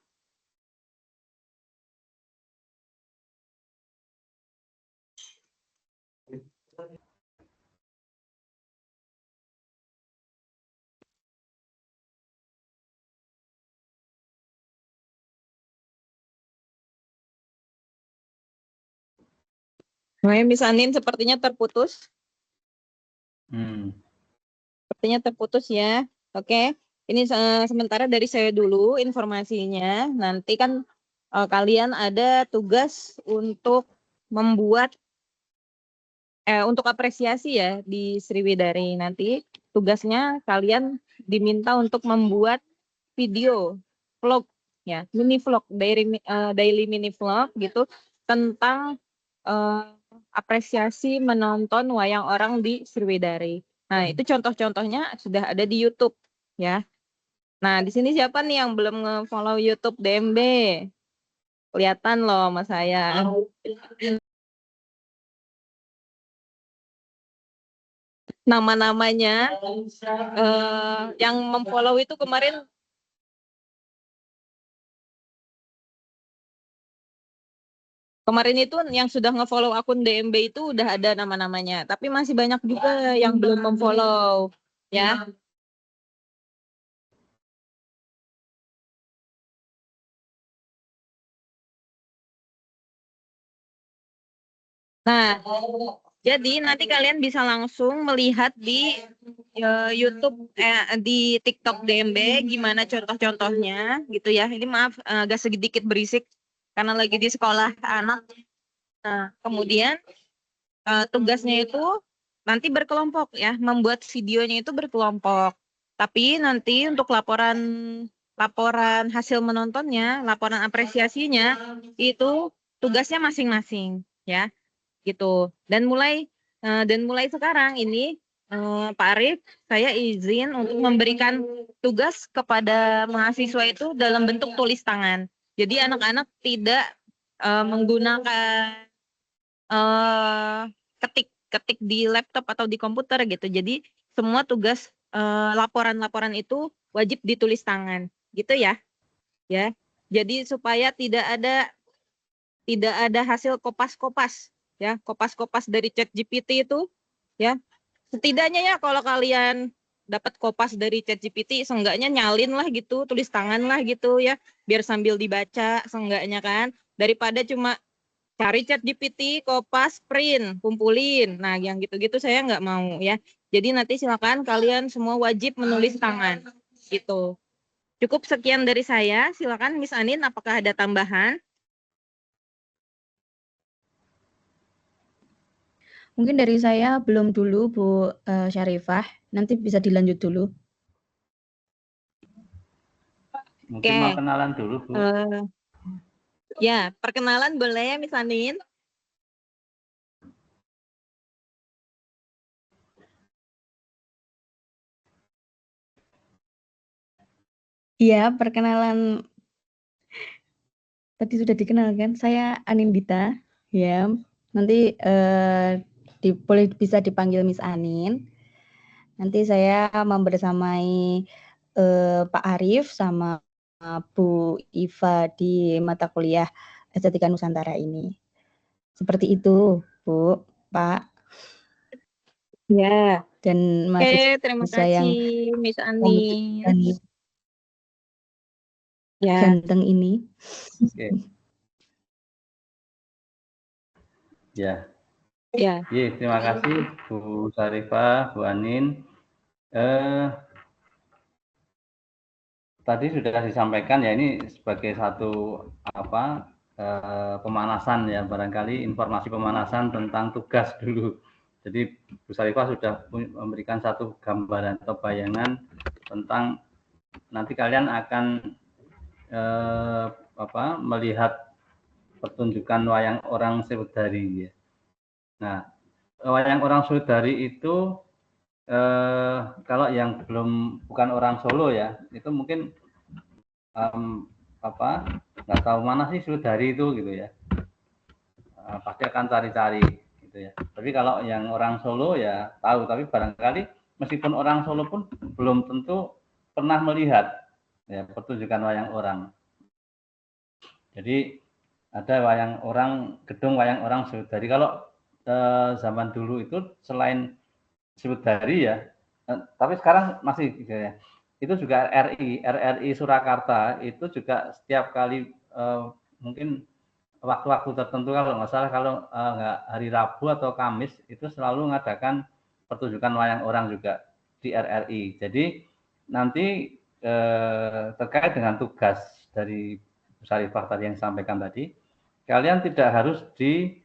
Miss Anin sepertinya terputus. Sepertinya terputus ya. Oke. Ini sementara dari saya dulu informasinya. Nanti kan kalian ada tugas untuk membuat untuk apresiasi ya di Sriwidari. Nanti tugasnya kalian diminta untuk membuat video vlog ya, mini vlog, daily mini vlog gitu tentang apresiasi menonton wayang orang di Sriwidari. Nah, itu contoh-contohnya sudah ada di YouTube ya. Nah, di sini siapa nih yang belum nge-follow YouTube DMB? Kelihatan loh sama saya. Nama-namanya yang memfollow itu kemarin itu yang sudah nge-follow akun DMB itu udah ada nama-namanya, tapi masih banyak juga yang belum memfollow ya. Nah, jadi nanti kalian bisa langsung melihat di YouTube di TikTok DMB gimana contoh-contohnya gitu ya. Ini maaf agak sedikit berisik karena lagi di sekolah anak. Nah, kemudian tugasnya itu nanti berkelompok ya, membuat videonya itu berkelompok. Tapi nanti untuk laporan hasil menontonnya, laporan apresiasinya itu tugasnya masing-masing ya, gitu. Dan mulai sekarang ini Pak Arief, saya izin untuk memberikan tugas kepada mahasiswa itu dalam bentuk tulis tangan. Jadi anak-anak tidak menggunakan ketik di laptop atau di komputer gitu. Jadi semua tugas laporan-laporan itu wajib ditulis tangan, gitu ya. Ya. Jadi supaya tidak ada hasil kopas-kopas ya, kopas-kopas dari ChatGPT itu ya. Setidaknya ya kalau kalian dapat kopas dari ChatGPT, seenggaknya nyalin lah gitu, tulis tangan lah gitu ya, biar sambil dibaca seenggaknya kan, daripada cuma cari ChatGPT, kopas, print, kumpulin. Nah, yang gitu-gitu saya nggak mau ya. Jadi nanti silakan kalian semua wajib menulis tangan gitu. Cukup sekian dari saya. Silakan Miss Anin, apakah ada tambahan? Mungkin dari saya belum dulu Bu Syarifah, nanti bisa dilanjut dulu. Mungkin Oke. mau kenalan dulu, Bu. Ya, perkenalan boleh Miss Anin? Iya, perkenalan tadi sudah dikenalkan. Saya Anindita, ya. Nanti boleh bisa dipanggil Miss Anin. Nanti saya membersamai Pak Arief sama Bu Iva di mata kuliah Estetika Nusantara ini. Seperti itu, Bu, Pak. Ya. Dan masih Terima bisa yang kasih Miss Anin. Ya. ganteng ini. Oke. Ya. Ya. Terima kasih Bu Syarifah, Bu Anin. Tadi sudah disampaikan ya, ini sebagai satu pemanasan ya, barangkali informasi pemanasan tentang tugas dulu. Jadi Bu Syarifah sudah memberikan satu gambaran atau bayangan tentang nanti kalian akan melihat pertunjukan wayang orang Sriwedari ya. Nah, wayang orang Sriwedari itu kalau yang bukan orang Solo ya, itu mungkin nggak tahu mana sih Sriwedari itu gitu ya. Pasti akan cari-cari gitu ya. Tapi kalau yang orang Solo ya tahu, tapi barangkali meskipun orang Solo pun belum tentu pernah melihat ya pertunjukan wayang orang. Jadi ada wayang orang, gedung wayang orang Sriwedari. Kalau zaman dulu itu selain Sriwedari ya, tapi sekarang masih gitu ya. Itu juga RRI Surakarta itu juga setiap kali mungkin waktu-waktu tertentu, kalau nggak salah, kalau nggak hari Rabu atau Kamis, itu selalu mengadakan pertunjukan wayang orang juga di RRI. Jadi nanti terkait dengan tugas dari Bu Syarifah tadi yang disampaikan tadi, kalian tidak harus di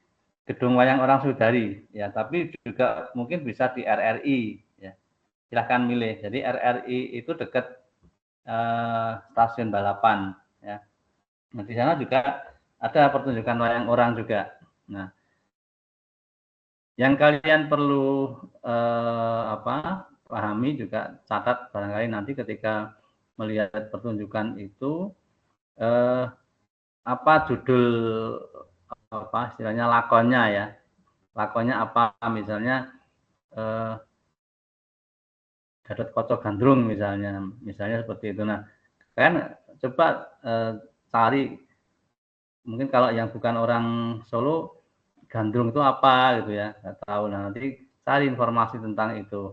gedung wayang orang Sriwedari ya, tapi juga mungkin bisa di RRI ya. Silahkan milih. Jadi RRI itu dekat stasiun balapan ya. Nah, di sana juga ada pertunjukan wayang orang juga. Nah, yang kalian perlu pahami juga, catat barangkali nanti ketika melihat pertunjukan itu apa judul istilahnya lakonnya ya. Lakonnya apa, misalnya Gatot Kaca Gandrung misalnya seperti itu. Nah, kalian coba cari, mungkin kalau yang bukan orang Solo, gandrung itu apa gitu ya, nggak tahu. Nah, nanti cari informasi tentang itu,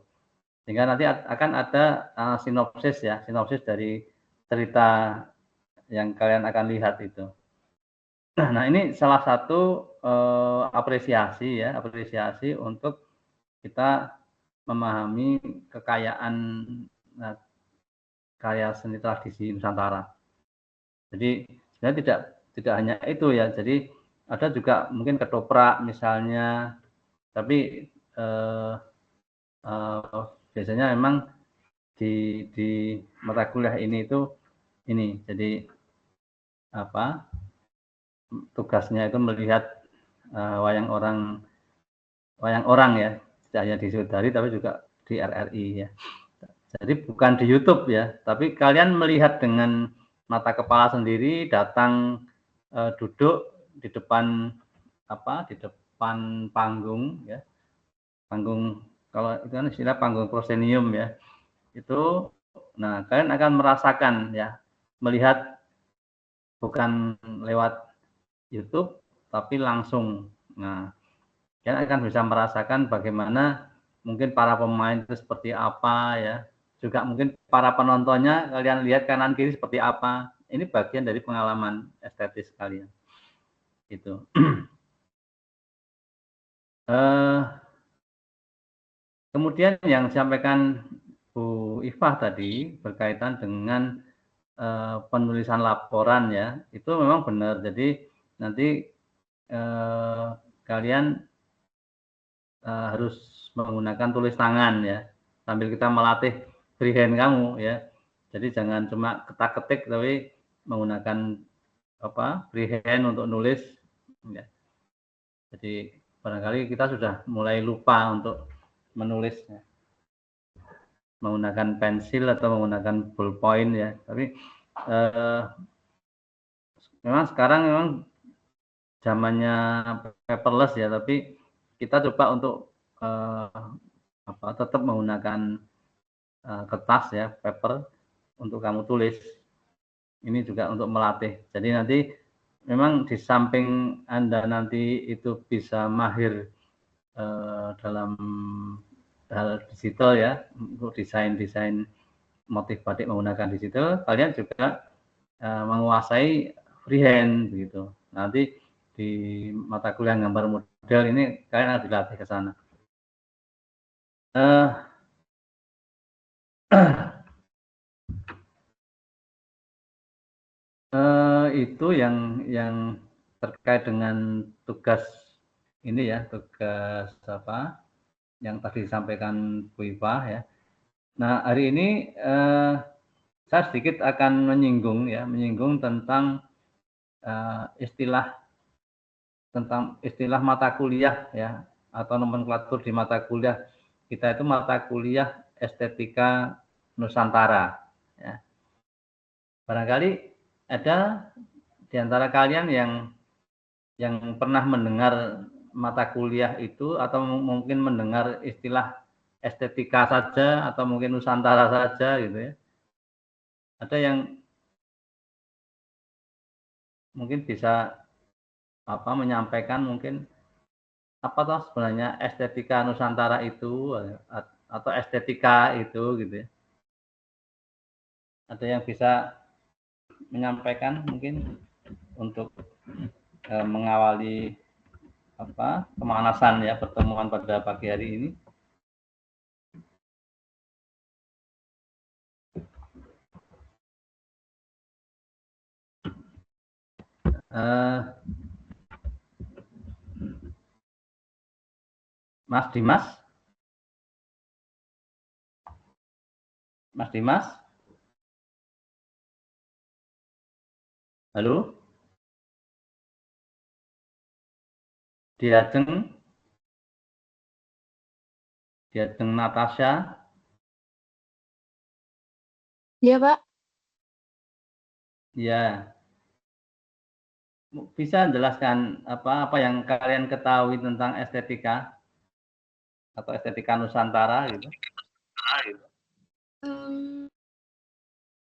sehingga nanti akan ada sinopsis dari cerita yang kalian akan lihat itu. Nah, ini salah satu apresiasi untuk kita memahami kekayaan karya seni tradisi Nusantara. Jadi sebenarnya tidak hanya itu ya. Jadi ada juga mungkin ketoprak misalnya, tapi biasanya memang di mata kuliah ini itu ini. Jadi apa? Tugasnya itu melihat wayang orang ya, tidak hanya di Sudari tapi juga di RRI ya. Jadi bukan di YouTube ya, tapi kalian melihat dengan mata kepala sendiri, datang duduk di depan di depan panggung ya, panggung kalau itu kan istilah panggung proscenium ya. Itu, nah kalian akan merasakan ya, melihat bukan lewat YouTube tapi langsung. Nah, kalian akan bisa merasakan bagaimana mungkin para pemain itu seperti apa ya. Juga mungkin para penontonnya kalian lihat kanan kiri seperti apa. Ini bagian dari pengalaman estetis kalian. Itu. Kemudian yang disampaikan Bu Ifah tadi berkaitan dengan penulisan laporan ya, itu memang benar. Jadi nanti kalian harus menggunakan tulis tangan ya, sambil kita melatih freehand kamu ya. Jadi jangan cuma ketak-ketik tapi menggunakan freehand untuk nulis ya. Jadi barangkali kita sudah mulai lupa untuk menulis ya, menggunakan pensil atau menggunakan ballpoint ya. Tapi memang sekarang memang zamannya paperless ya, tapi kita coba untuk tetap menggunakan kertas ya, paper untuk kamu tulis. Ini juga untuk melatih. Jadi nanti memang di samping Anda nanti itu bisa mahir dalam hal digital ya, untuk desain motif batik menggunakan digital, kalian juga menguasai freehand begitu. Nanti di mata kuliah gambar model ini kalian harus dilatih ke sana. Itu yang terkait dengan tugas ini ya, tugas yang tadi disampaikan Bu Ifah ya. Nah, hari ini saya sedikit akan menyinggung tentang istilah mata kuliah ya, atau nomenklatur di mata kuliah kita itu mata kuliah Estetika Nusantara ya. Barangkali ada di antara kalian yang pernah mendengar mata kuliah itu, atau mungkin mendengar istilah estetika saja atau mungkin Nusantara saja gitu ya. Ada yang mungkin bisa menyampaikan mungkin apa toh sebenarnya estetika Nusantara itu atau estetika itu gitu ya. Ada yang bisa menyampaikan mungkin untuk mengawali pemanasan ya pertemuan pada pagi hari ini. Mas Dimas? Mas Dimas? Halo? Diajeng Natasha? Iya, Pak. Ya. Bisa jelaskan apa yang kalian ketahui tentang estetika atau estetika Nusantara gitu?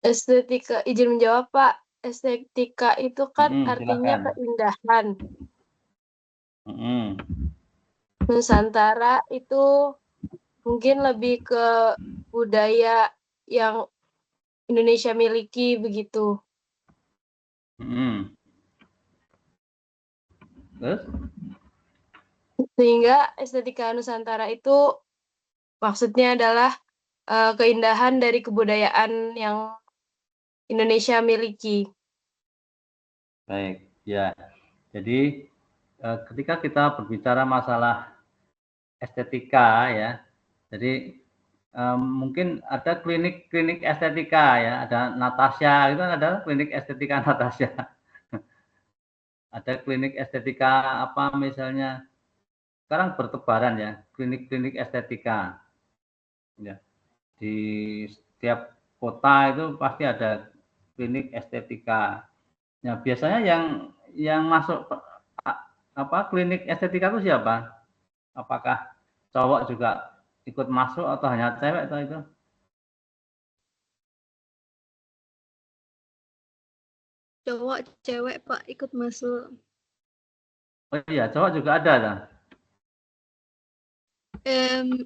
Estetika, izin menjawab, Pak. Estetika itu kan artinya Silakan. keindahan. Mm-mm. Nusantara itu mungkin lebih ke budaya yang Indonesia miliki begitu. Terus? Sehingga estetika Nusantara itu maksudnya adalah keindahan dari kebudayaan yang Indonesia miliki. Baik, ya. Jadi ketika kita berbicara masalah estetika ya, jadi mungkin ada klinik estetika ya, ada Natasha, itu kan ada klinik estetika Natasha. Ada klinik estetika apa misalnya, sekarang bertebaran ya, klinik-klinik estetika. Ya, di setiap kota itu pasti ada klinik estetika. Ya, biasanya yang masuk apa klinik estetika itu siapa? Apakah cowok juga ikut masuk atau hanya cewek atau itu? Cowok, cewek, Pak, ikut masuk. Oh iya, cowok juga ada kan?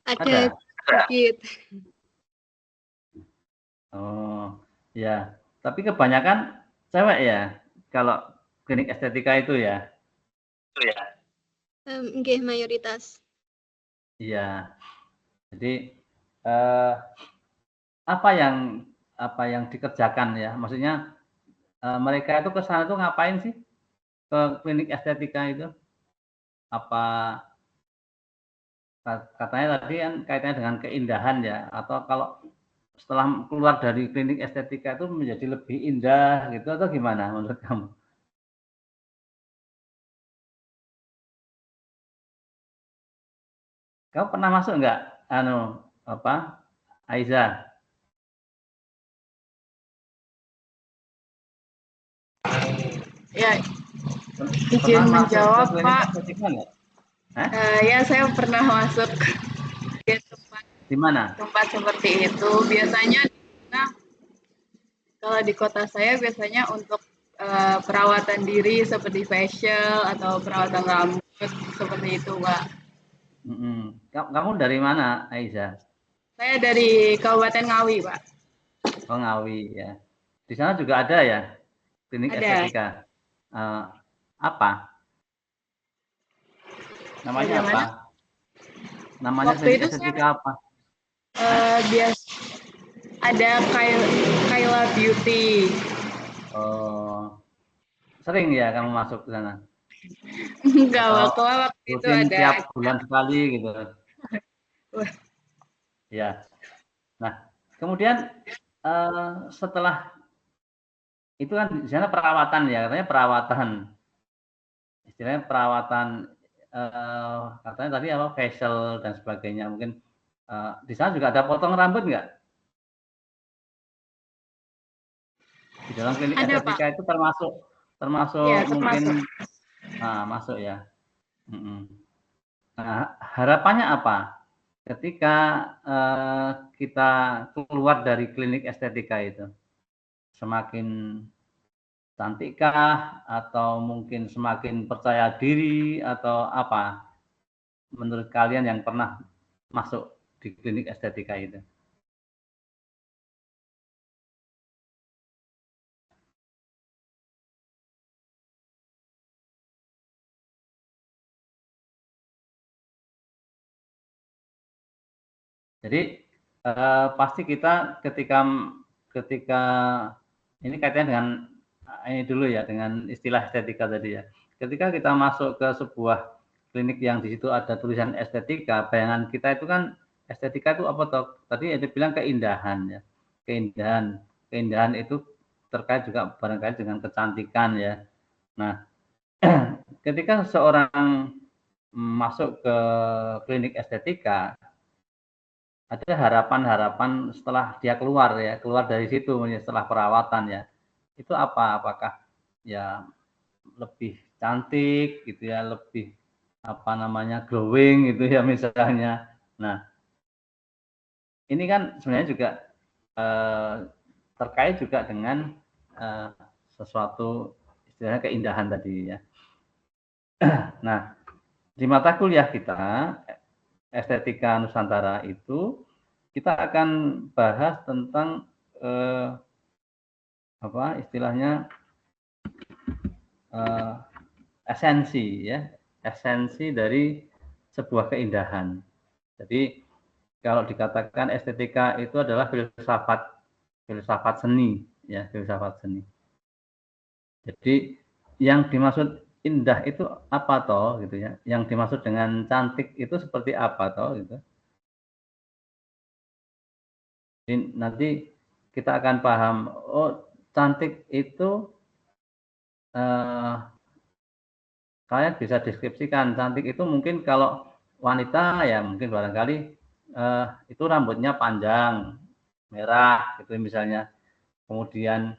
Ada sedikit. Oh, ya. Tapi kebanyakan cewek ya kalau klinik estetika itu ya. Nggih, mayoritas. Iya. Jadi apa yang dikerjakan ya? Maksudnya mereka itu ke sana tuh ngapain sih? Ke klinik estetika itu? Apa katanya tadi kan kaitannya dengan keindahan ya? Atau kalau setelah keluar dari klinik estetika itu menjadi lebih indah gitu atau gimana menurut kamu? Kamu pernah masuk nggak? Apa? Aiza? Ya, izin Pernah masuk menjawab, ke klinik Pak. estetika nggak? Ya, saya pernah masuk ke Di mana? tempat seperti itu. Biasanya, nah, kalau di kota saya biasanya untuk perawatan diri seperti facial atau perawatan rambut seperti itu, Pak. Kamu dari mana, Aiza? Saya dari Kabupaten Ngawi, Pak. Oh, Ngawi ya. Di sana juga ada ya klinik Ada. estetika. Apa? Namanya apa? Namanya Waktu klinik itu estetika apa? Biasa ada Kayla Beauty. Oh, sering ya kamu masuk ke sana? Enggak, Atau waktu itu rutin ada. tiap bulan sekali gitu? Ya. Nah, kemudian setelah itu kan di sana perawatan ya, katanya perawatan. Istilahnya perawatan katanya tadi apa facial dan sebagainya. Mungkin di sana juga ada potong rambut nggak? Di dalam klinik Ada, estetika Pak. itu termasuk Ya, mungkin masuk ya. Nah, harapannya apa? Ketika kita keluar dari klinik estetika itu, semakin cantikkah atau mungkin semakin percaya diri atau apa? Menurut kalian yang pernah masuk di klinik estetika itu? Jadi pasti kita ketika ini kaitannya dengan ini dulu ya dengan istilah estetika tadi ya. Ketika kita masuk ke sebuah klinik yang di situ ada tulisan estetika, bayangan kita itu kan estetika itu apa toh? Tadi ada bilang keindahan ya. Keindahan itu terkait juga barangkali dengan kecantikan ya. Nah, ketika seseorang masuk ke klinik estetika, ada harapan-harapan setelah dia keluar ya, keluar dari situ setelah perawatan ya. Itu apa? Apakah ya lebih cantik gitu ya, lebih apa namanya glowing gitu ya misalnya. Nah, ini kan sebenarnya juga terkait juga dengan sesuatu istilahnya keindahan tadi ya. Nah, di mata kuliah kita Estetika Nusantara itu kita akan bahas tentang apa istilahnya esensi ya, esensi dari sebuah keindahan. Jadi kalau dikatakan estetika itu adalah filsafat seni ya, filsafat seni. Jadi yang dimaksud indah itu apa toh gitu ya? Yang dimaksud dengan cantik itu seperti apa toh gitu? nanti kita akan paham, oh cantik itu kalian bisa deskripsikan. Cantik itu mungkin kalau wanita ya mungkin barangkali itu rambutnya panjang, merah gitu misalnya. Kemudian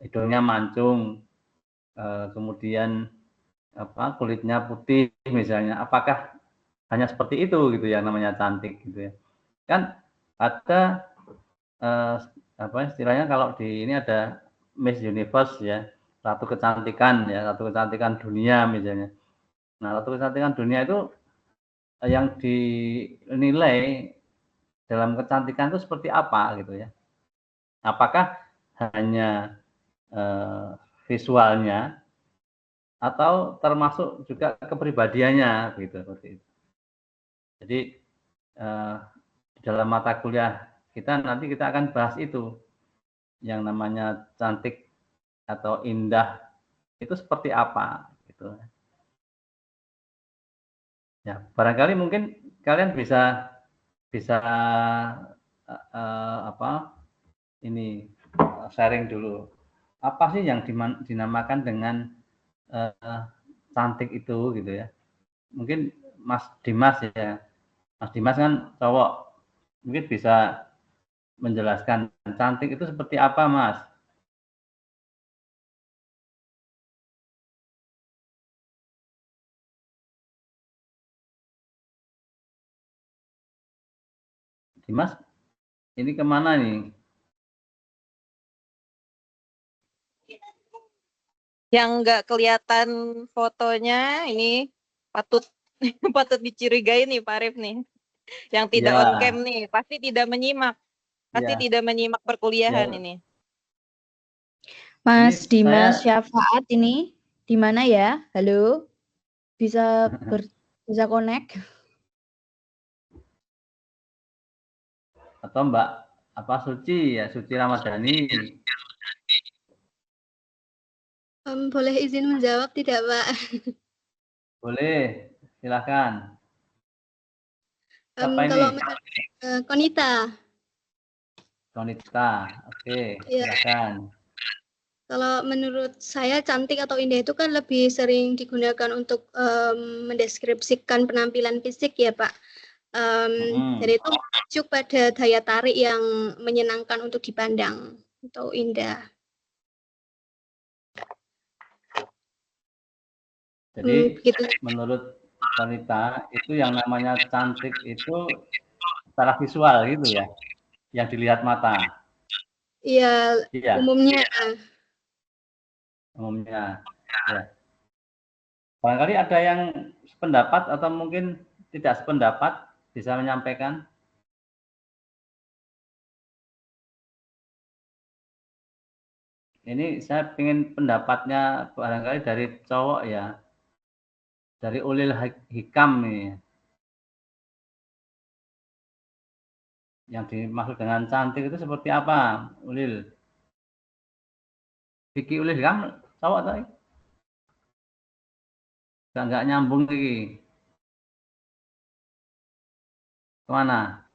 hidungnya mancung, kemudian kulitnya putih misalnya. Apakah hanya seperti itu gitu ya namanya cantik gitu ya? Kan ada istilahnya kalau di ini ada Miss Universe ya, ratu kecantikan ya, ratu kecantikan dunia misalnya. Nah, ratu kecantikan dunia itu yang dinilai dalam kecantikan itu seperti apa gitu ya? Apakah hanya visualnya atau termasuk juga kepribadiannya gitu seperti itu. Jadi di dalam mata kuliah kita nanti kita akan bahas itu yang namanya cantik atau indah itu seperti apa gitu. Ya, barangkali mungkin kalian bisa ini sharing dulu. Apa sih yang dinamakan dengan cantik itu gitu ya? Mungkin Mas Dimas ya. Mas Dimas kan cowok. Mungkin bisa menjelaskan cantik itu seperti apa, Mas? Dimas, ini kemana nih? Yang nggak kelihatan fotonya ini patut patut dicurigai nih Pak Arif nih. Yang tidak on cam nih, pasti tidak menyimak. Pasti tidak menyimak perkuliahan ini. Mas Dimas Syafaat ini di mana ya? Halo? Bisa connect? Atau Mbak Suci ya, Suci Ramadhani. Boleh izin menjawab tidak, Pak? Boleh, silakan. Kalau Konita. Konita, oke, silakan. Kalau menurut saya cantik atau indah itu kan lebih sering digunakan untuk mendeskripsikan penampilan fisik ya Pak. Jadi itu mengacu pada daya tarik yang menyenangkan untuk dipandang atau indah. Jadi menurut Konita itu yang namanya cantik itu secara visual gitu ya, yang dilihat mata. Iya, umumnya. Umumnya, ya. Barangkali ada yang sependapat atau mungkin tidak sependapat bisa menyampaikan. Ini saya ingin pendapatnya barangkali dari cowok ya, dari Ulil Hikam nih. Yang dimaksud dengan cantik itu seperti apa, Ulil? Vicky Ulil Hikam cowok tadi? Nggak nyambung lagi. Kemana?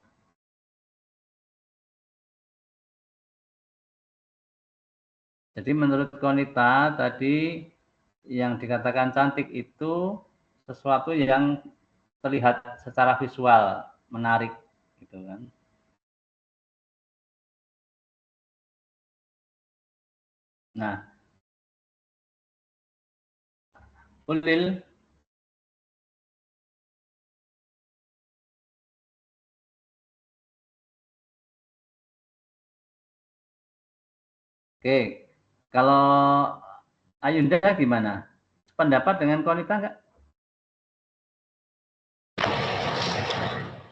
Jadi menurut Konita tadi yang dikatakan cantik itu sesuatu yang terlihat secara visual, menarik gitu kan. Nah, Ulil, oke, kalau Ayunda gimana? Pendapat dengan Konita nggak?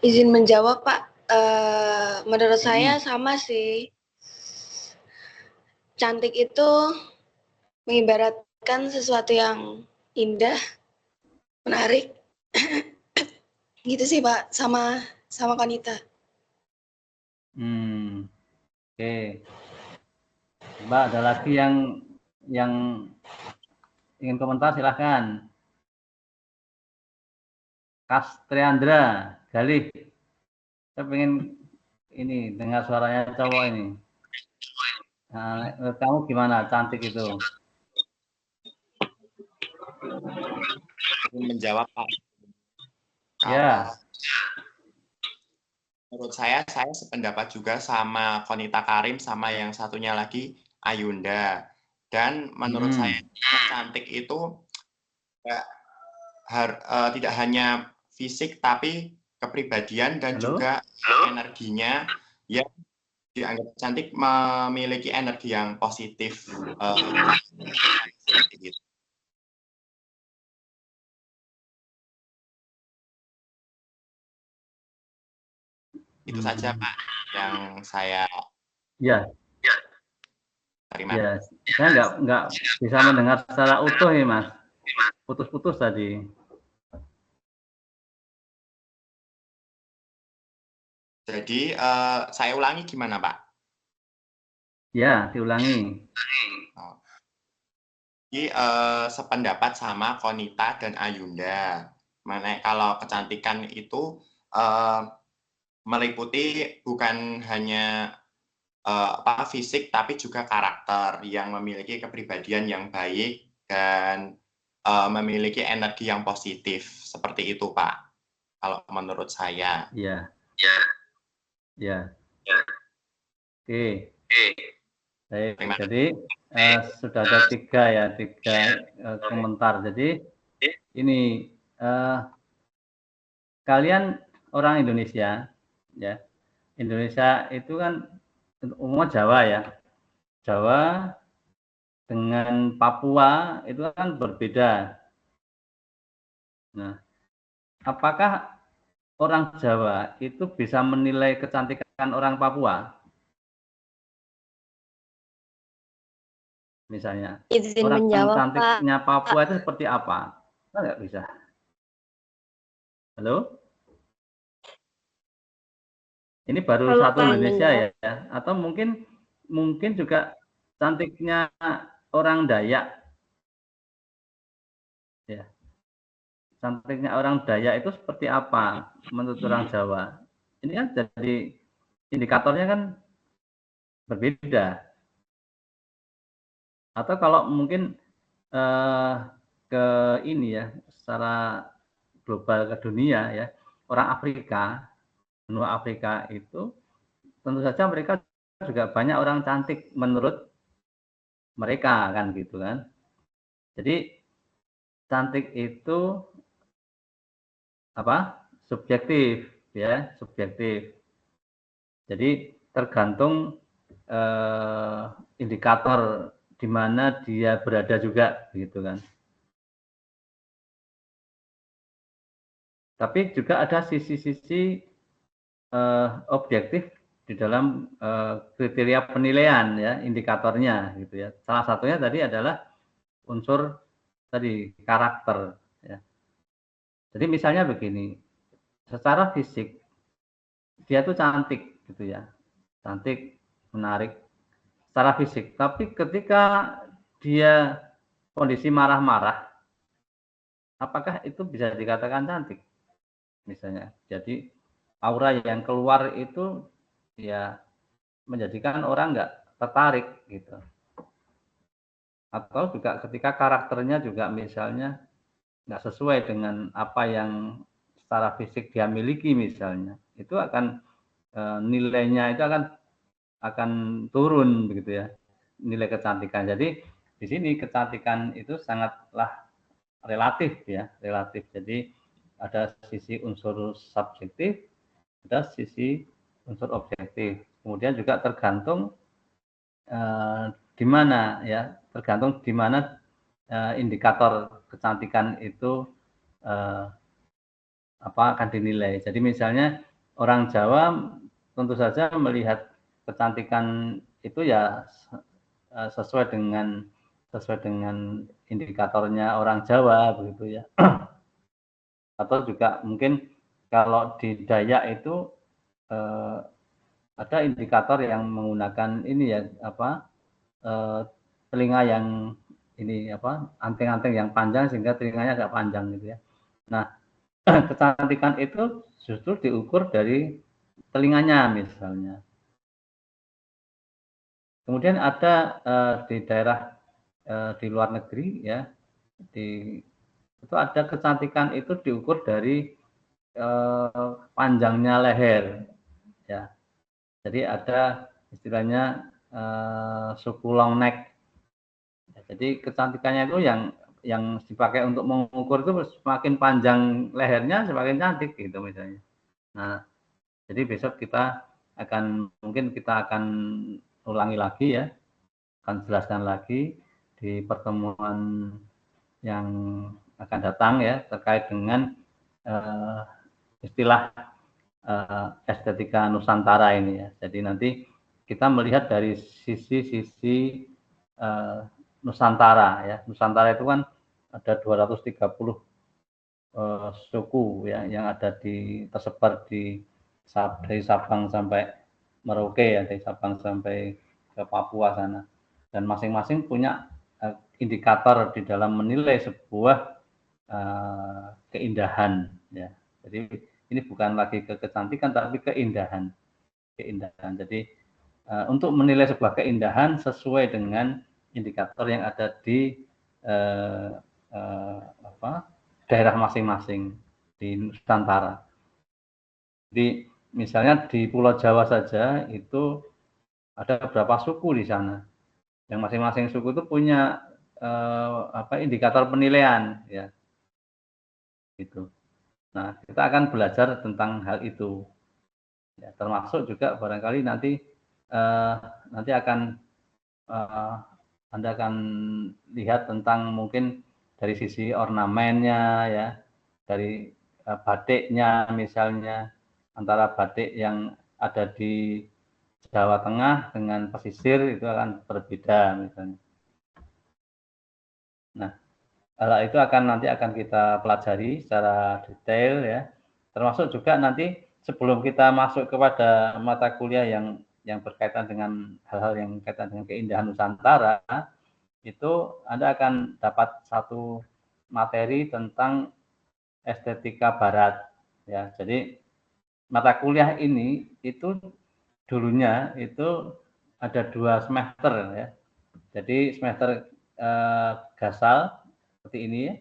Izin menjawab Pak, menurut saya sama sih. Cantik itu mengibaratkan sesuatu yang indah, menarik. Gitu sih Pak, sama Konita. Oke. Mbak, ada lagi yang ingin komentar silahkan. Kastriandra, Galih. Saya pengen ini dengar suaranya cowok ini. Nah, menurut kamu gimana cantik itu? Menjawab Pak. Ya. Menurut saya sependapat juga sama Konita Karim sama yang satunya lagi Ayunda. Dan menurut saya cantik itu tidak hanya fisik tapi kepribadian dan juga energinya yang dianggap cantik memiliki energi yang positif. Itu saja Pak yang saya terima. Ya, saya nggak bisa mendengar secara utuh ya Mas. Putus-putus tadi. Jadi saya ulangi gimana Pak? Ya, diulangi. Jadi sependapat sama Konita dan Ayunda. Mana kalau kecantikan itu meliputi bukan hanya fisik tapi juga karakter yang memiliki kepribadian yang baik dan memiliki energi yang positif seperti itu Pak. Kalau menurut saya. Iya. Ya. Oke. Baik. Jadi sudah ada tiga komentar. Jadi ini kalian orang Indonesia, ya. Indonesia itu kan umumnya Jawa ya. Jawa dengan Papua itu kan berbeda. Nah, apakah orang Jawa itu bisa menilai kecantikan orang Papua? Misalnya, orang cantiknya Papua itu seperti apa? Kita nggak bisa. Halo? Ini baru satu Indonesia ya, atau mungkin juga cantiknya orang Dayak. Ya. Cantiknya orang Dayak itu seperti apa menurut orang Jawa? Ini kan jadi indikatornya kan berbeda. Atau kalau mungkin ke ini ya, secara global ke dunia ya, orang Afrika, benua Afrika itu tentu saja mereka juga banyak orang cantik menurut mereka kan gitu kan. Jadi cantik itu apa? Subjektif ya, subjektif. Jadi tergantung indikator di mana dia berada juga gitu kan. Tapi juga ada sisi-sisi objektif di dalam kriteria penilaian ya, indikatornya gitu ya. Salah satunya tadi adalah unsur tadi karakter ya. Jadi misalnya begini, secara fisik dia tuh cantik gitu ya. Cantik, menarik secara fisik, tapi ketika dia kondisi marah-marah, apakah itu bisa dikatakan cantik? Misalnya, jadi aura yang keluar itu ya menjadikan orang nggak tertarik gitu. Atau juga ketika karakternya juga misalnya nggak sesuai dengan apa yang secara fisik dia miliki misalnya, itu akan nilainya itu akan turun begitu ya, nilai kecantikan. Jadi di sini kecantikan itu sangatlah relatif ya, relatif. Jadi ada sisi unsur subjektif, ada sisi unsur objektif. Kemudian juga tergantung di mana ya, tergantung di mana indikator kecantikan itu akan dinilai. Jadi misalnya orang Jawa tentu saja melihat kecantikan itu ya sesuai dengan indikatornya orang Jawa begitu ya. Atau juga mungkin kalau di Dayak itu ada indikator yang menggunakan ini ya telinga yang ini anting-anting yang panjang sehingga telinganya agak panjang gitu ya. Nah, kecantikan itu justru diukur telinganya misalnya. Kemudian ada di daerah di luar negeri ya, itu ada kecantikan itu diukur dari panjangnya leher ya. Jadi ada istilahnya suku long neck. Ya, jadi kecantikannya itu yang dipakai untuk mengukur itu semakin panjang lehernya semakin cantik gitu misalnya. Nah, jadi besok mungkin kita akan ulangi lagi ya, akan jelaskan lagi di pertemuan yang akan datang ya terkait dengan istilah estetika Nusantara ini ya. Jadi nanti kita melihat dari sisi Nusantara ya. Nusantara itu kan ada 230 suku ya yang ada tersebar dari Sabang sampai Merauke ya, dari Sabang sampai ke Papua sana. Dan masing-masing punya indikator di dalam menilai sebuah keindahan ya. Jadi ini bukan lagi kecantikan tapi keindahan. Jadi untuk menilai sebuah keindahan sesuai dengan indikator yang ada di daerah masing-masing di Nusantara. Jadi misalnya di Pulau Jawa saja itu ada beberapa suku di sana. Yang masing-masing suku itu punya indikator penilaian ya. Gitu. Nah, kita akan belajar tentang hal itu. Ya, termasuk juga barangkali nanti Anda akan lihat tentang mungkin dari sisi ornamennya ya, dari batiknya misalnya, antara batik yang ada di Jawa Tengah dengan pesisir itu akan berbeda misalnya. Nah, hal itu nanti akan kita pelajari secara detail ya, termasuk juga nanti sebelum kita masuk kepada mata kuliah yang berkaitan dengan hal-hal yang berkaitan dengan keindahan Nusantara, itu Anda akan dapat satu materi tentang estetika Barat ya. Jadi mata kuliah ini itu dulunya itu ada 2 semester ya. Jadi semester gasal seperti ini ya,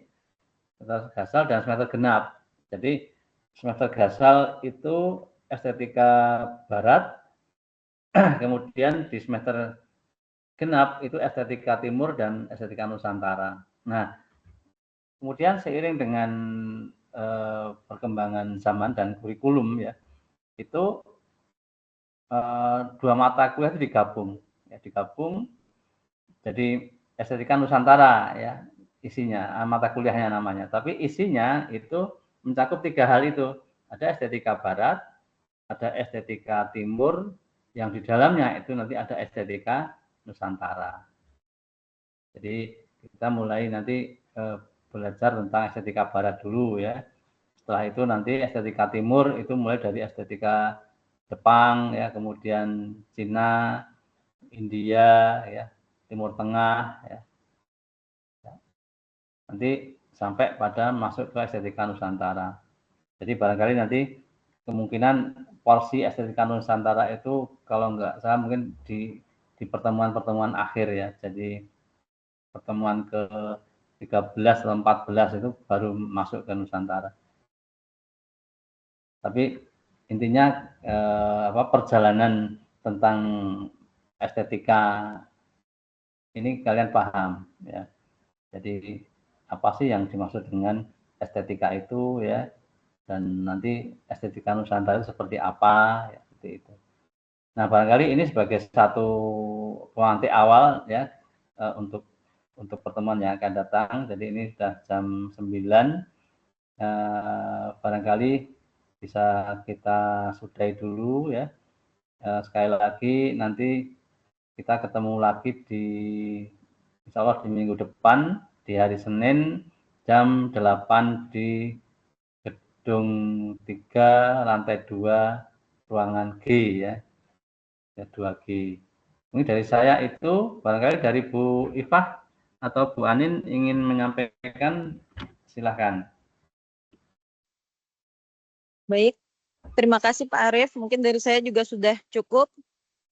semester gasal dan semester genap. Jadi semester gasal itu estetika Barat, kemudian di semester genap itu estetika Timur dan estetika Nusantara. Nah, kemudian seiring dengan perkembangan zaman dan kurikulum ya, itu 2 mata kuliah itu digabung jadi estetika Nusantara ya isinya, mata kuliahnya namanya. Tapi isinya itu mencakup 3 hal itu. Ada estetika Barat, ada estetika Timur, yang di dalamnya itu nanti ada estetika Nusantara. Jadi kita mulai nanti belajar tentang estetika Barat dulu ya. Setelah itu nanti estetika Timur itu mulai dari estetika Jepang ya, kemudian Cina, India ya, Timur Tengah ya. Nanti sampai pada masuk ke estetika Nusantara. Jadi barangkali nanti kemungkinan porsi estetika Nusantara itu kalau enggak salah mungkin di pertemuan-pertemuan akhir ya. Jadi pertemuan ke 13 atau 14 itu baru masuk ke Nusantara. Tapi intinya perjalanan tentang estetika ini kalian paham ya. Jadi apa sih yang dimaksud dengan estetika itu ya, dan nanti estetika Nusantara itu seperti apa ya, seperti itu. Nah, barangkali ini sebagai satu pemantik awal ya untuk pertemuan yang akan datang. Jadi ini sudah jam 9, barangkali bisa kita sudahi dulu ya. Sekali lagi nanti kita ketemu lagi insya Allah di minggu depan di hari Senin jam 8 di gedung 3 lantai 2 ruangan G ya, 2G. Ini dari saya itu, barangkali dari Bu Ifah atau Bu Anin ingin menyampaikan, silakan. Baik, Terima kasih Pak Arief. Mungkin dari saya juga sudah cukup.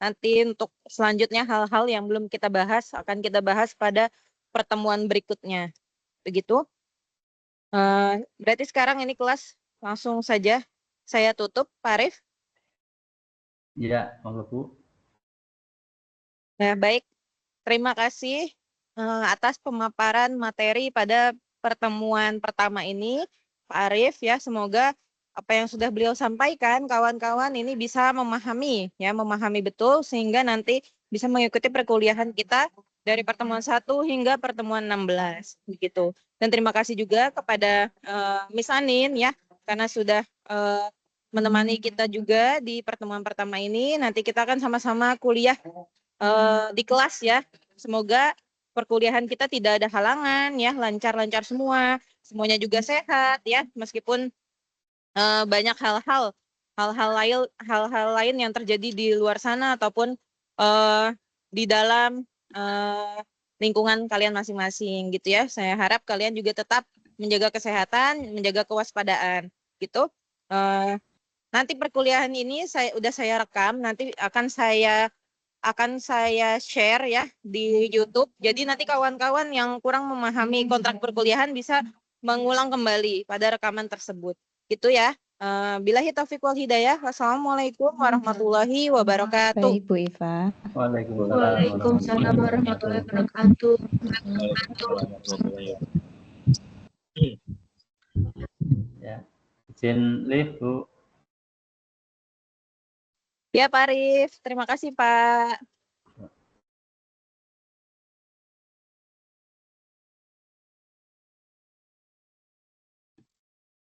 Nanti untuk selanjutnya hal-hal yang belum kita bahas akan kita bahas pada pertemuan berikutnya. Begitu. Berarti sekarang ini kelas langsung saja saya tutup, Pak Arief. Iya, monggo Bu. Nah, baik. Terima kasih atas pemaparan materi pada pertemuan pertama ini, Pak Arief ya. Semoga apa yang sudah beliau sampaikan kawan-kawan ini bisa memahami betul sehingga nanti bisa mengikuti perkuliahan kita dari pertemuan 1 hingga pertemuan 16 begitu. Dan terima kasih juga kepada Miss Anin ya karena sudah menemani kita juga di pertemuan pertama ini. Nanti kita akan sama-sama kuliah di kelas ya. Semoga perkuliahan kita tidak ada halangan ya, lancar-lancar semua, semuanya juga sehat ya, meskipun banyak hal-hal lain yang terjadi di luar sana ataupun di dalam lingkungan kalian masing-masing gitu ya. Saya harap kalian juga tetap menjaga kesehatan, menjaga kewaspadaan gitu. Nanti perkuliahan ini saya rekam, nanti akan saya share ya di YouTube. Jadi nanti kawan-kawan yang kurang memahami kontrak perkuliahan bisa mengulang kembali pada rekaman tersebut. Gitu ya. Billahi taufiq wal hidayah. Wassalamualaikum warahmatullahi wabarakatuh. Baik, Bu Iva. Waalaikumsalam warahmatullahi wabarakatuh. Ya, izin live Bu. Ya Pak Arif, terima kasih Pak.